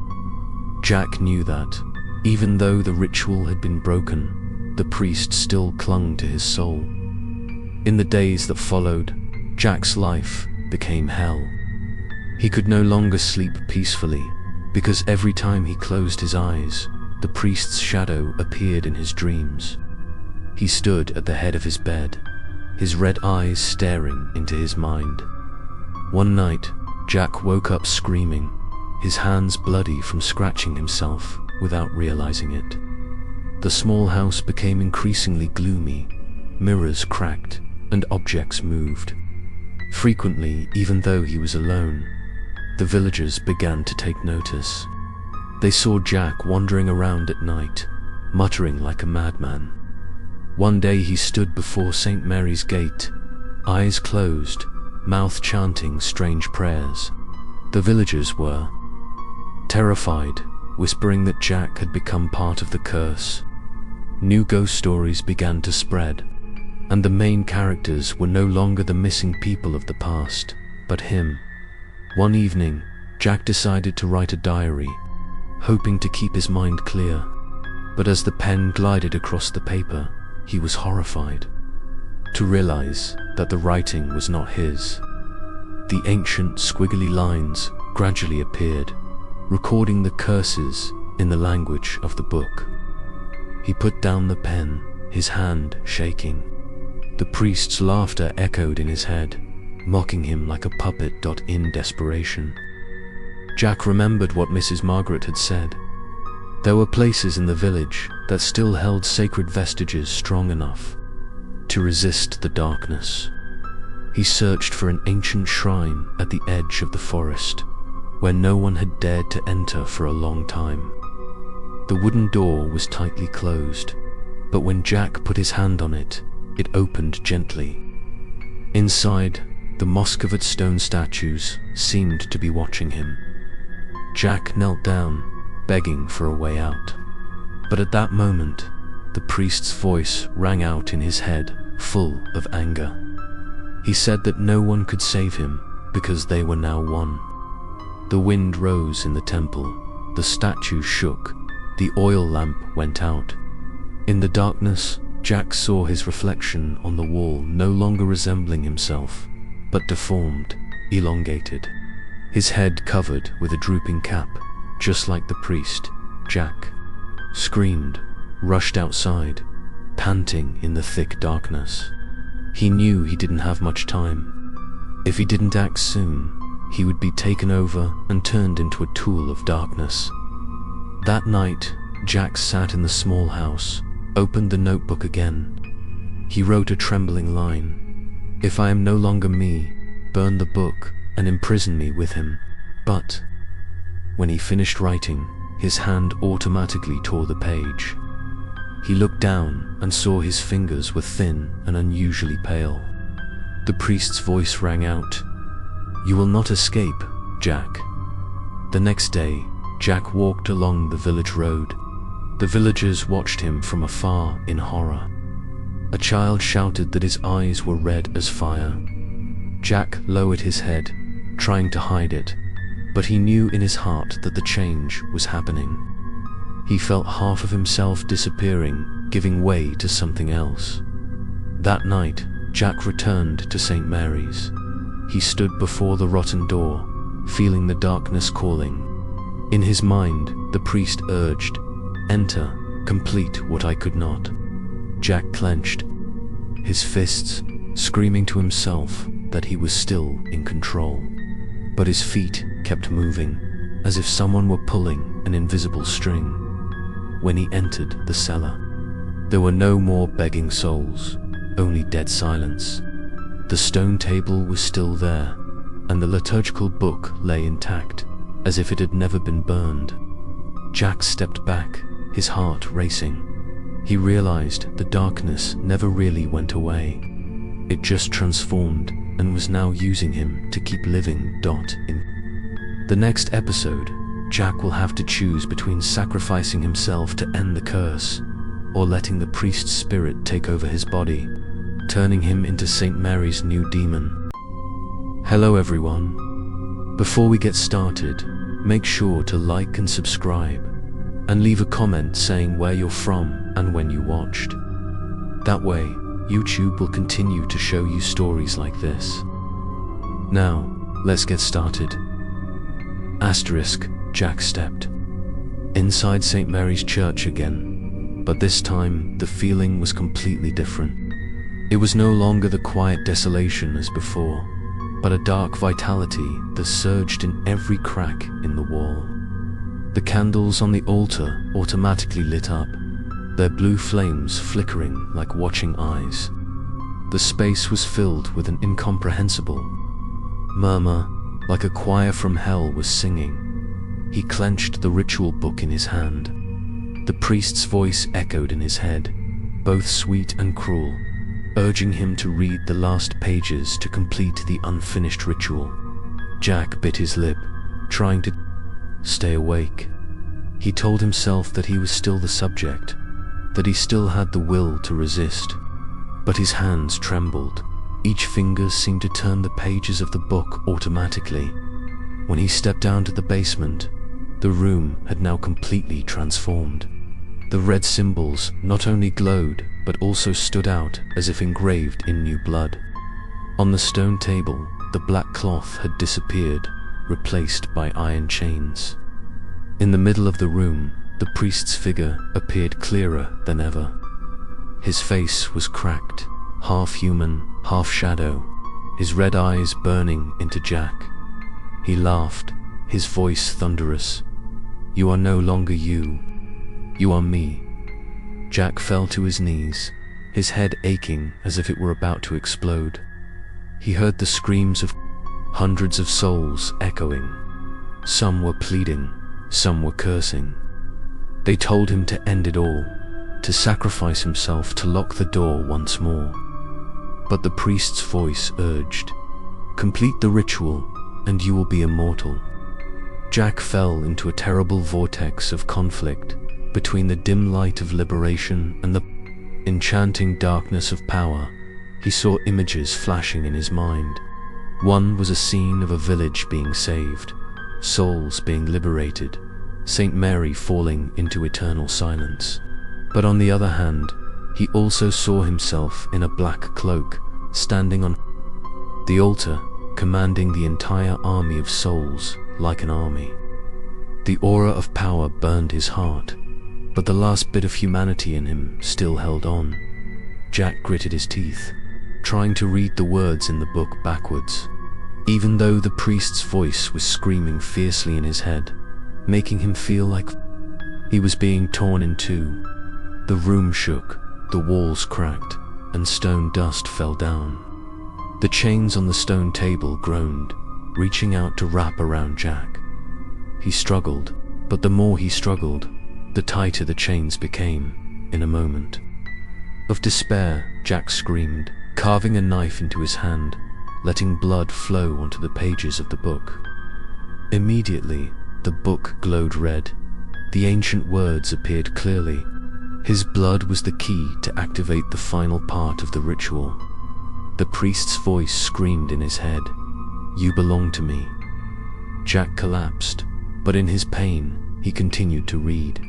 Jack knew that, even though the ritual had been broken, the priest still clung to his soul. In the days that followed, Jack's life became hell. He could no longer sleep peacefully, because every time he closed his eyes, the priest's shadow appeared in his dreams. He stood at the head of his bed, his red eyes staring into his mind. One night, Jack woke up screaming, his hands bloody from scratching himself without realizing it. The small house became increasingly gloomy, mirrors cracked, and objects moved. Frequently, even though he was alone, the villagers began to take notice. They saw Jack wandering around at night, muttering like a madman. One day he stood before St. Mary's Gate, eyes closed, mouth chanting strange prayers. The villagers were terrified, whispering that Jack had become part of the curse. New ghost stories began to spread, and the main characters were no longer the missing people of the past, but him. One evening, Jack decided to write a diary, hoping to keep his mind clear. But as the pen glided across the paper, he was horrified to realize that the writing was not his. The ancient squiggly lines gradually appeared, recording the curses in the language of the book. He put down the pen, his hand shaking. The priest's laughter echoed in his head, mocking him like a puppet. In desperation, Jack remembered what Mrs. Margaret had said. There were places in the village that still held sacred vestiges strong enough to resist the darkness. He searched for an ancient shrine at the edge of the forest, where no one had dared to enter for a long time. The wooden door was tightly closed, but when Jack put his hand on it, it opened gently. Inside, the moss-covered stone statues seemed to be watching him. Jack knelt down, begging for a way out. But at that moment, the priest's voice rang out in his head, full of anger. He said that no one could save him because they were now one. The wind rose in the temple, the statue shook, the oil lamp went out. In the darkness, Jack saw his reflection on the wall, no longer resembling himself, but deformed, elongated. His head covered with a drooping cap, just like the priest. Jack screamed, rushed outside, panting in the thick darkness. He knew he didn't have much time. If he didn't act soon, he would be taken over and turned into a tool of darkness. That night, Jack sat in the small house, opened the notebook again. He wrote a trembling line. "If I am no longer me, burn the book and imprison me with him." But When he finished writing, his hand automatically tore the page. He looked down and saw his fingers were thin and unusually pale. The priest's voice rang out, "You will not escape, Jack." The next day, Jack walked along the village road. The villagers watched him from afar in horror. A child shouted that his eyes were red as fire. Jack lowered his head, trying to hide it, but he knew in his heart that the change was happening. He felt half of himself disappearing, giving way to something else. That night, Jack returned to St. Mary's. He stood before the rotten door, feeling the darkness calling. In his mind, the priest urged, "Enter, complete what I could not." Jack clenched his fists, screaming to himself that he was still in control. But his feet kept moving, as if someone were pulling an invisible string. When he entered the cellar, there were no more begging souls, only dead silence. The stone table was still there, and the liturgical book lay intact, as if it had never been burned. Jack stepped back, his heart racing. He realized the darkness never really went away. It just transformed and was now using him to keep living. In the next episode, Jack will have to choose between sacrificing himself to end the curse, or letting the priest's spirit take over his body, turning him into St. Mary's new demon. Hello everyone. Before we get started, make sure to like and subscribe, and leave a comment saying where you're from and when you watched. That way, YouTube will continue to show you stories like this. Now, let's get started. Jack stepped inside St. Mary's Church again, but this time the feeling was completely different. It was no longer the quiet desolation as before, but a dark vitality that surged in every crack in the wall. The candles on the altar automatically lit up, their blue flames flickering like watching eyes. The space was filled with an incomprehensible murmur, like a choir from hell was singing. He clenched the ritual book in his hand. The priest's voice echoed in his head, both sweet and cruel, urging him to read the last pages to complete the unfinished ritual. Jack bit his lip, trying to stay awake. He told himself that he was still the subject, that he still had the will to resist. But his hands trembled. Each finger seemed to turn the pages of the book automatically. When he stepped down to the basement, the room had now completely transformed. The red symbols not only glowed, but also stood out as if engraved in new blood. On the stone table, the black cloth had disappeared, replaced by iron chains. In the middle of the room, the priest's figure appeared clearer than ever. His face was cracked, half human, half shadow, his red eyes burning into Jack. He laughed, his voice thunderous. "You are no longer you. You are me." Jack fell to his knees, his head aching as if it were about to explode. He heard the screams of hundreds of souls echoing. Some were pleading, some were cursing. They told him to end it all, to sacrifice himself to lock the door once more. But the priest's voice urged, "Complete the ritual, and you will be immortal." Jack fell into a terrible vortex of conflict between the dim light of liberation and the enchanting darkness of power. He saw images flashing in his mind. One was a scene of a village being saved, souls being liberated, St. Mary falling into eternal silence. But on the other hand, he also saw himself in a black cloak, standing on the altar, commanding the entire army of souls like an army. The aura of power burned his heart, but the last bit of humanity in him still held on. Jack gritted his teeth, trying to read the words in the book backwards, even though the priest's voice was screaming fiercely in his head, making him feel like he was being torn in two. The room shook, the walls cracked, and stone dust fell down. The chains on the stone table groaned, reaching out to wrap around Jack. He struggled, but the more he struggled, the tighter the chains became. In a moment of despair, Jack screamed, carving a knife into his hand, letting blood flow onto the pages of the book. Immediately, the book glowed red. The ancient words appeared clearly. His blood was the key to activate the final part of the ritual. The priest's voice screamed in his head, "You belong to me." Jack collapsed, but in his pain, he continued to read.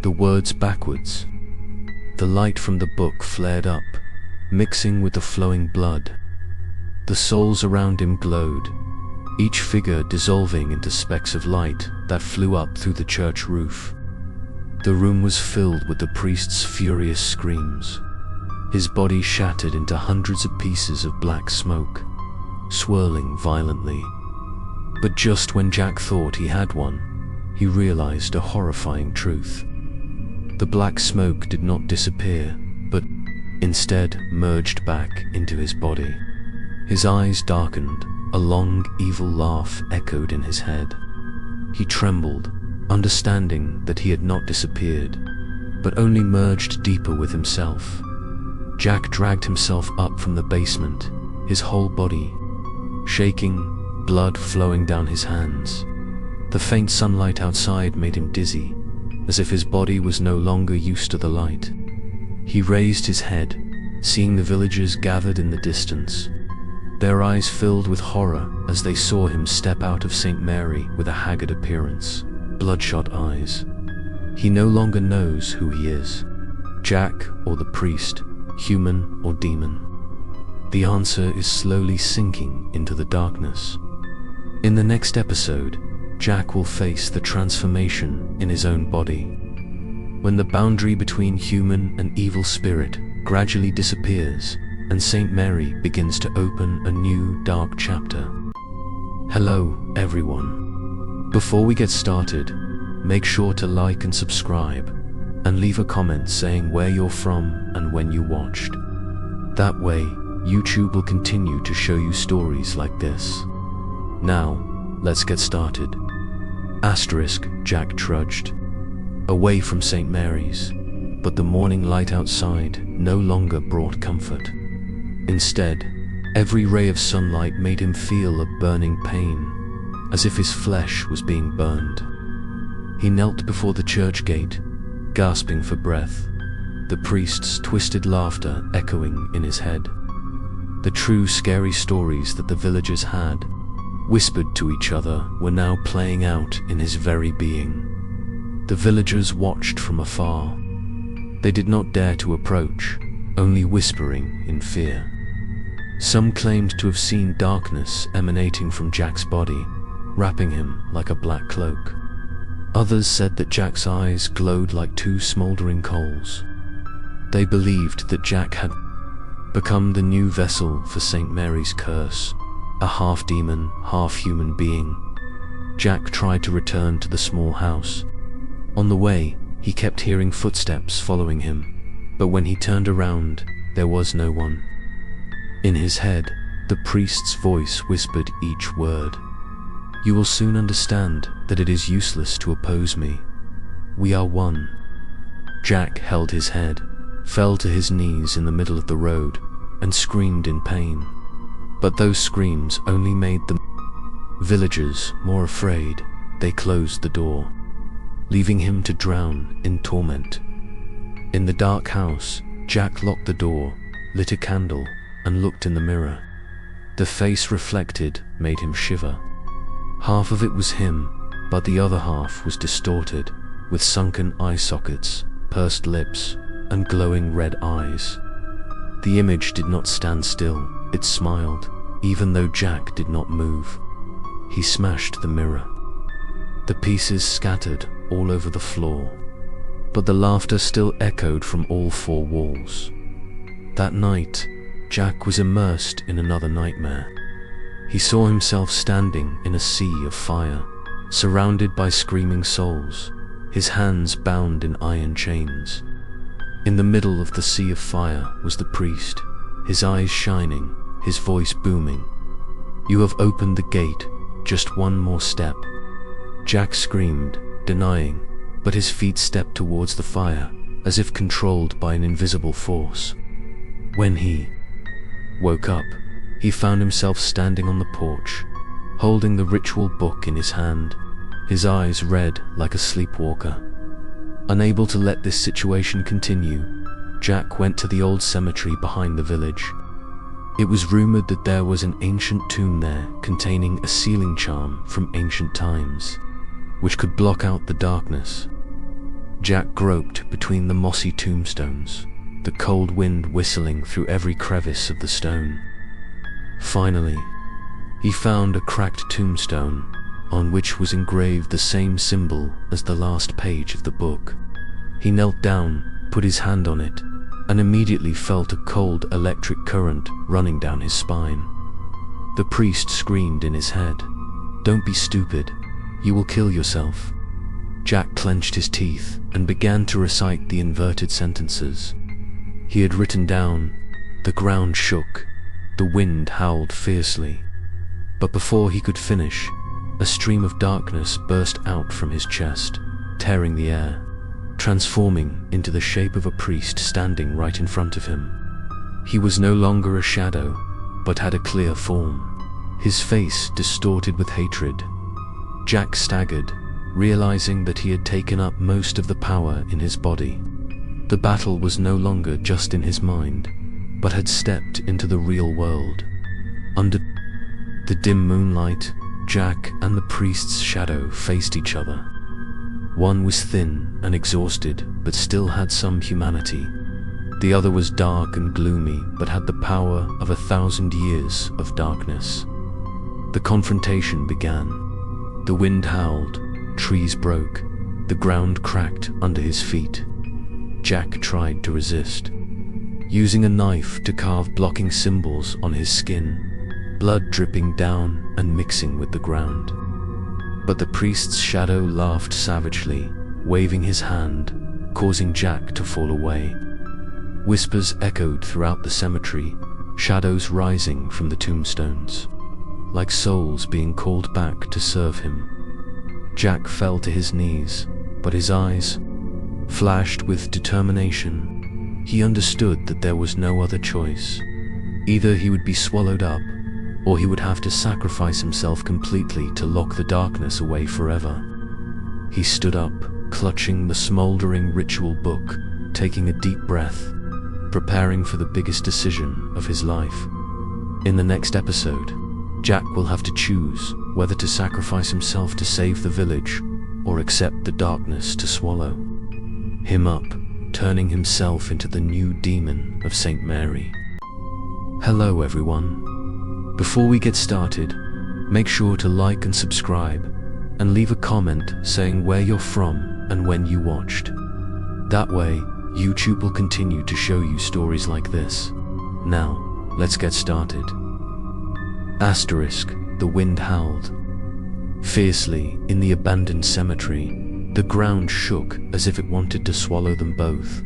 The words backwards. The light from the book flared up, mixing with the flowing blood. The souls around him glowed, each figure dissolving into specks of light that flew up through the church roof. The room was filled with the priest's furious screams. His body shattered into hundreds of pieces of black smoke, swirling violently. But just when Jack thought he had one, he realized a horrifying truth. The black smoke did not disappear, but instead merged back into his body. His eyes darkened, a long, evil laugh echoed in his head. He trembled, understanding that he had not disappeared, but only merged deeper with himself. Jack dragged himself up from the basement, his whole body shaking, blood flowing down his hands. The faint sunlight outside made him dizzy, as if his body was no longer used to the light. He raised his head, seeing the villagers gathered in the distance. Their eyes filled with horror as they saw him step out of St. Mary with a haggard appearance, bloodshot eyes. He no longer knows who he is, Jack or the priest, human or demon. The answer is slowly sinking into the darkness. In the next episode, Jack will face the transformation in his own body. When the boundary between human and evil spirit gradually disappears, and St. Mary begins to open a new dark chapter. Hello, everyone. Before we get started, make sure to like and subscribe, and leave a comment saying where you're from and when you watched. That way, YouTube will continue to show you stories like this. Now, let's get started. Jack trudged away from St. Mary's, but the morning light outside no longer brought comfort. Instead, every ray of sunlight made him feel a burning pain, as if his flesh was being burned. He knelt before the church gate, gasping for breath, the priest's twisted laughter echoing in his head. The true scary stories that the villagers had whispered to each other were now playing out in his very being. The villagers watched from afar. They did not dare to approach, only whispering in fear. Some claimed to have seen darkness emanating from Jack's body, wrapping him like a black cloak. Others said that Jack's eyes glowed like two smoldering coals. They believed that Jack had become the new vessel for St. Mary's curse, a half-demon, half-human being. Jack tried to return to the small house. On the way, he kept hearing footsteps following him, but when he turned around, there was no one. In his head, the priest's voice whispered each word. "You will soon understand that it is useless to oppose me. We are one." Jack held his head, fell to his knees in the middle of the road, and screamed in pain. But those screams only made the villagers more afraid. They closed the door, leaving him to drown in torment. In the dark house, Jack locked the door, lit a candle, and looked in the mirror. The face reflected made him shiver. Half of it was him, but the other half was distorted, with sunken eye sockets, pursed lips, and glowing red eyes. The image did not stand still, it smiled, even though Jack did not move. He smashed the mirror. The pieces scattered all over the floor, but the laughter still echoed from all four walls. That night, Jack was immersed in another nightmare. He saw himself standing in a sea of fire, surrounded by screaming souls, his hands bound in iron chains. In the middle of the sea of fire was the priest, his eyes shining, his voice booming. "You have opened the gate, just one more step." Jack screamed, denying, but his feet stepped towards the fire, as if controlled by an invisible force. When he woke up, he found himself standing on the porch, holding the ritual book in his hand, his eyes red like a sleepwalker. Unable to let this situation continue, Jack went to the old cemetery behind the village. It was rumored that there was an ancient tomb there containing a sealing charm from ancient times, which could block out the darkness. Jack groped between the mossy tombstones, the cold wind whistling through every crevice of the stone. Finally, he found a cracked tombstone on which was engraved the same symbol as the last page of the book. He knelt down, put his hand on it, and immediately felt a cold electric current running down his spine. The priest screamed in his head, "Don't be stupid, you will kill yourself." Jack clenched his teeth and began to recite the inverted sentences. He had written down, "The ground shook, the wind howled fiercely." But before he could finish, a stream of darkness burst out from his chest, tearing the air, transforming into the shape of a priest standing right in front of him. He was no longer a shadow, but had a clear form, his face distorted with hatred. Jack staggered, realizing that he had taken up most of the power in his body. The battle was no longer just in his mind, but had stepped into the real world. Under the dim moonlight, Jack and the priest's shadow faced each other. One was thin and exhausted, but still had some humanity. The other was dark and gloomy, but had the power of 1,000 years of darkness. The confrontation began. The wind howled, trees broke, the ground cracked under his feet. Jack tried to resist, using a knife to carve blocking symbols on his skin, blood dripping down and mixing with the ground. But the priest's shadow laughed savagely, waving his hand, causing Jack to fall away. Whispers echoed throughout the cemetery, shadows rising from the tombstones, like souls being called back to serve him. Jack fell to his knees, but his eyes flashed with determination. He understood that there was no other choice. Either he would be swallowed up, or he would have to sacrifice himself completely to lock the darkness away forever. He stood up, clutching the smoldering ritual book, taking a deep breath, preparing for the biggest decision of his life. In the next episode, Jack will have to choose whether to sacrifice himself to save the village, or accept the darkness to swallow him up, turning himself into the new demon of St. Mary. Hello everyone. Before we get started, make sure to like and subscribe, and leave a comment saying where you're from and when you watched. That way, YouTube will continue to show you stories like this. Now, let's get started. Asterisk, the wind howled fiercely in the abandoned cemetery. The ground shook as if it wanted to swallow them both.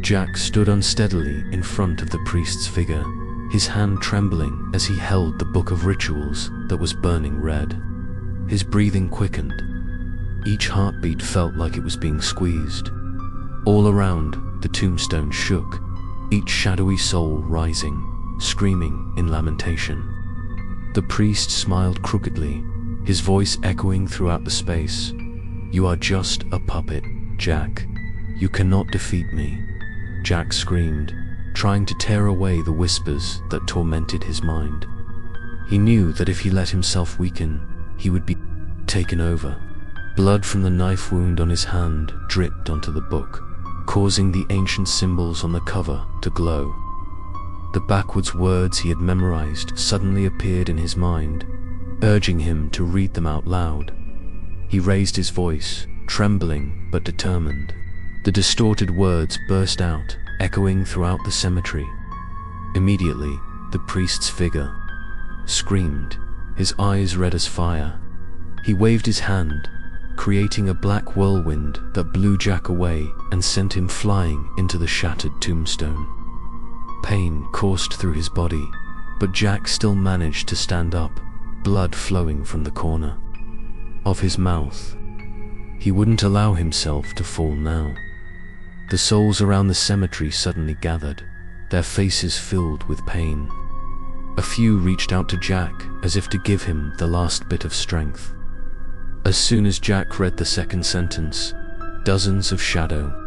Jack stood unsteadily in front of the priest's figure, his hand trembling as he held the book of rituals that was burning red. His breathing quickened. Each heartbeat felt like it was being squeezed. All around, the tombstone shook, each shadowy soul rising, screaming in lamentation. The priest smiled crookedly, his voice echoing throughout the space. "You are just a puppet, Jack. You cannot defeat me." Jack screamed, trying to tear away the whispers that tormented his mind. He knew that if he let himself weaken, he would be taken over. Blood from the knife wound on his hand dripped onto the book, causing the ancient symbols on the cover to glow. The backwards words he had memorized suddenly appeared in his mind, urging him to read them out loud. He raised his voice, trembling but determined. The distorted words burst out, echoing throughout the cemetery. Immediately, the priest's figure screamed, his eyes red as fire. He waved his hand, creating a black whirlwind that blew Jack away and sent him flying into the shattered tombstone. Pain coursed through his body, but Jack still managed to stand up, blood flowing from the corner. of his mouth. He wouldn't allow himself to fall now. The souls around the cemetery suddenly gathered, their faces filled with pain. A few reached out to Jack as if to give him the last bit of strength. As soon as Jack read the second sentence, dozens of shadow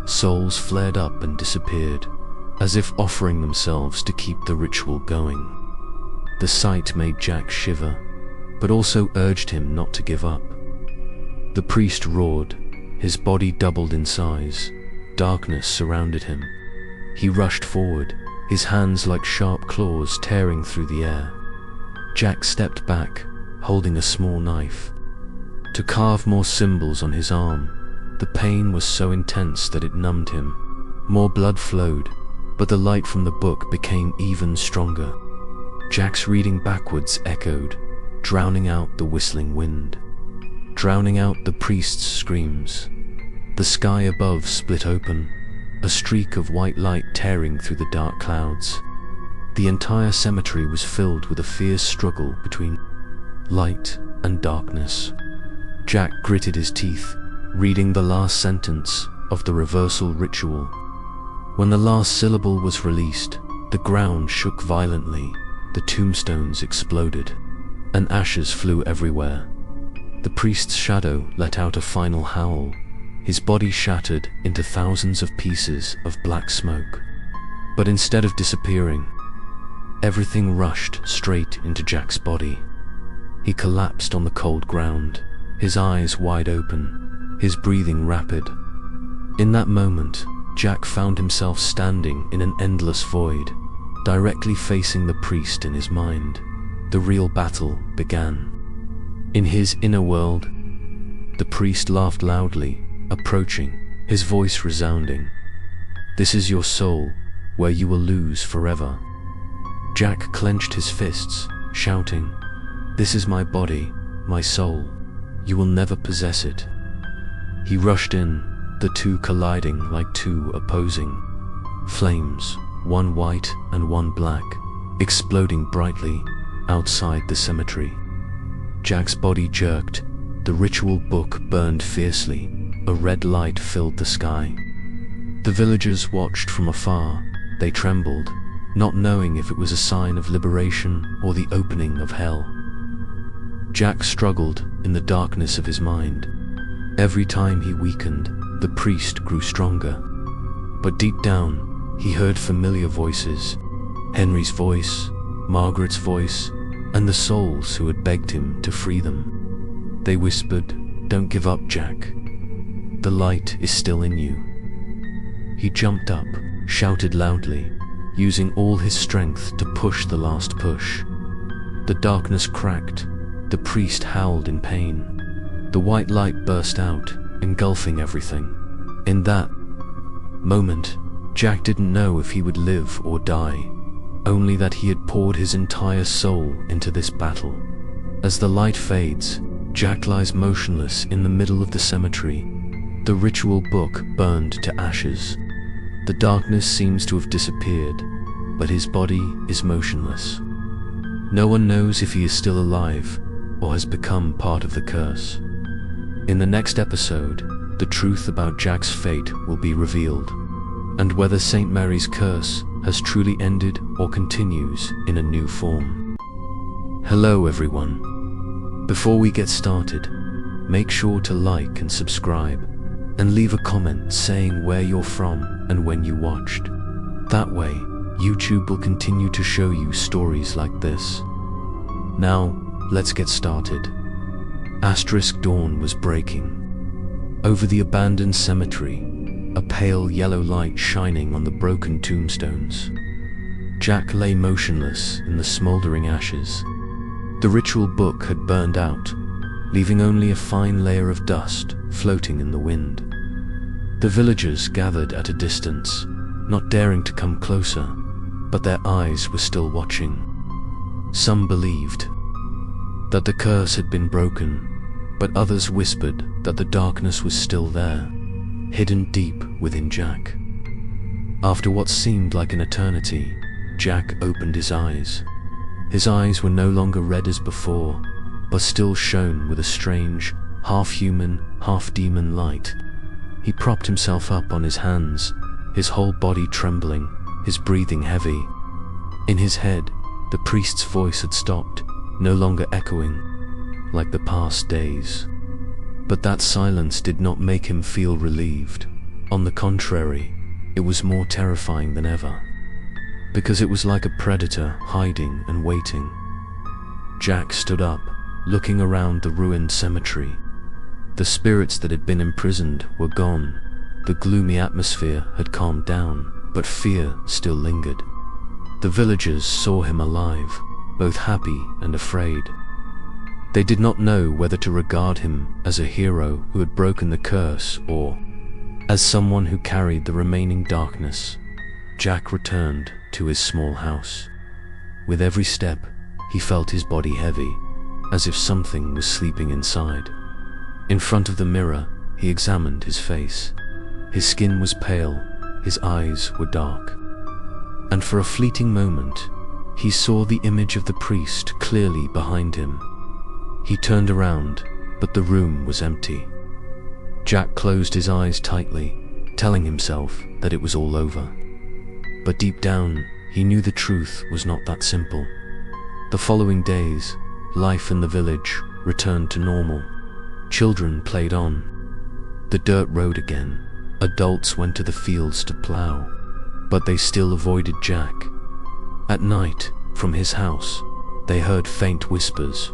souls flared up and disappeared, as if offering themselves to keep the ritual going. The sight made Jack shiver, but also urged him not to give up. The priest roared, his body doubled in size. Darkness surrounded him. He rushed forward, his hands like sharp claws tearing through the air. Jack stepped back, holding a small knife, to carve more symbols on his arm. The pain was so intense that it numbed him. More blood flowed, but the light from the book became even stronger. Jack's reading backwards echoed, drowning out the whistling wind, drowning out the priest's screams. The sky above split open, a streak of white light tearing through the dark clouds. The entire cemetery was filled with a fierce struggle between light and darkness. Jack gritted his teeth, reading the last sentence of the reversal ritual. When the last syllable was released, the ground shook violently, the tombstones exploded, and ashes flew everywhere. The priest's shadow let out a final howl, his body shattered into thousands of pieces of black smoke. But instead of disappearing, everything rushed straight into Jack's body. He collapsed on the cold ground, his eyes wide open, his breathing rapid. In that moment, Jack found himself standing in an endless void, directly facing the priest in his mind. The real battle began. In his inner world, the priest laughed loudly, approaching, his voice resounding. "This is your soul, where you will lose forever." Jack clenched his fists, shouting, "This is my body, my soul. You will never possess it." He rushed in, the two colliding like two opposing flames, one white and one black, exploding brightly outside the cemetery. Jack's body jerked, the ritual book burned fiercely, a red light filled the sky. The villagers watched from afar. They trembled, not knowing if it was a sign of liberation or the opening of hell. Jack struggled in the darkness of his mind. Every time he weakened, the priest grew stronger. But deep down, he heard familiar voices: Henry's voice, Margaret's voice, and the souls who had begged him to free them. They whispered, "Don't give up, Jack. The light is still in you." He jumped up, shouted loudly, using all his strength to push the last push. The darkness cracked. The priest howled in pain. The white light burst out, engulfing everything. In that moment, Jack didn't know if he would live or die, only that he had poured his entire soul into this battle. As the light fades, Jack lies motionless in the middle of the cemetery. The ritual book burned to ashes. The darkness seems to have disappeared, but his body is motionless. No one knows if he is still alive or has become part of the curse. In the next episode, the truth about Jack's fate will be revealed, and whether St. Mary's curse has truly ended or continues in a new form. Hello everyone. Before we get started, make sure to like and subscribe, and leave a comment saying where you're from and when you watched. That way, YouTube will continue to show you stories like this. Now, let's get started. Dawn was breaking. Over the abandoned cemetery, a pale yellow light shining on the broken tombstones. Jack lay motionless in the smoldering ashes. The ritual book had burned out, leaving only a fine layer of dust floating in the wind. The villagers gathered at a distance, not daring to come closer, but their eyes were still watching. Some believed that the curse had been broken, but others whispered that the darkness was still there, hidden deep within Jack. After what seemed like an eternity, Jack opened his eyes. His eyes were no longer red as before. but still shone with a strange, half-human, half-demon light. He propped himself up on his hands, his whole body trembling, his breathing heavy. In his head, the priest's voice had stopped, no longer echoing, like the past days. But that silence did not make him feel relieved. On the contrary, it was more terrifying than ever, because it was like a predator hiding and waiting. Jack stood up, looking around the ruined cemetery. The spirits that had been imprisoned were gone. The gloomy atmosphere had calmed down, but fear still lingered. The villagers saw him alive, both happy and afraid. They did not know whether to regard him as a hero who had broken the curse or as someone who carried the remaining darkness. Jack returned to his small house. With every step, he felt his body heavy, as if something was sleeping inside. In front of the mirror, he examined his face. His skin was pale, his eyes were dark. And for a fleeting moment, he saw the image of the priest clearly behind him. He turned around, but the room was empty. Jack closed his eyes tightly, telling himself that it was all over. But deep down, he knew the truth was not that simple. The following days, life in the village returned to normal. Children played on the dirt road again. Adults went to the fields to plow, but they still avoided Jack. At night, from his house, they heard faint whispers.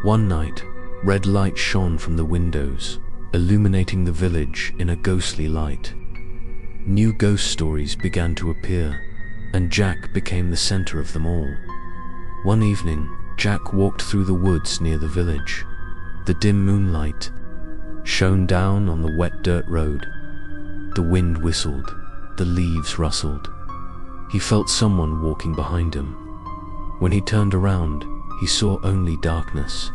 One night, red light shone from the windows, illuminating the village in a ghostly light. New ghost stories began to appear, and Jack became the center of them all. One evening, Jack walked through the woods near the village. The dim moonlight shone down on the wet dirt road. The wind whistled, the leaves rustled. He felt someone walking behind him. When he turned around, he saw only darkness.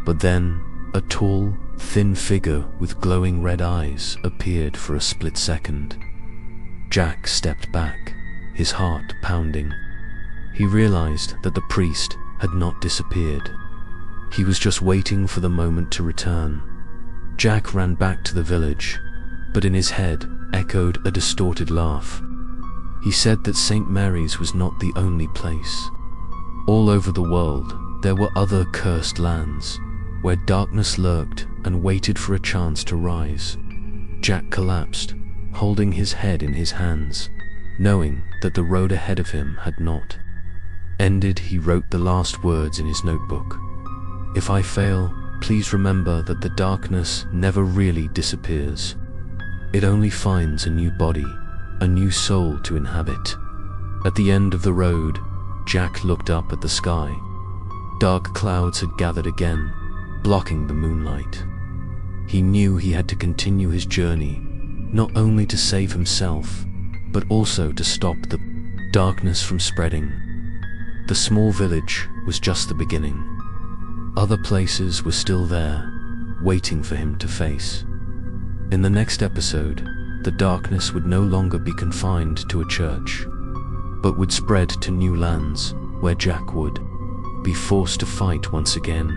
But then, a tall, thin figure with glowing red eyes appeared for a split second. Jack stepped back, his heart pounding. He realized that the priest had not disappeared. He was just waiting for the moment to return. Jack ran back to the village, but in his head echoed a distorted laugh. He said that St. Mary's was not the only place. All over the world, there were other cursed lands, where darkness lurked and waited for a chance to rise. Jack collapsed, holding his head in his hands, knowing that the road ahead of him had not ended. He wrote the last words in his notebook. "If I fail, please remember that the darkness never really disappears. It only finds a new body, a new soul to inhabit." At the end of the road, Jack looked up at the sky. Dark clouds had gathered again, blocking the moonlight. He knew he had to continue his journey, not only to save himself, but also to stop the darkness from spreading. The small village was just the beginning. Other places were still there, waiting for him to face. In the next episode, the darkness would no longer be confined to a church, but would spread to new lands where Jack would be forced to fight once again.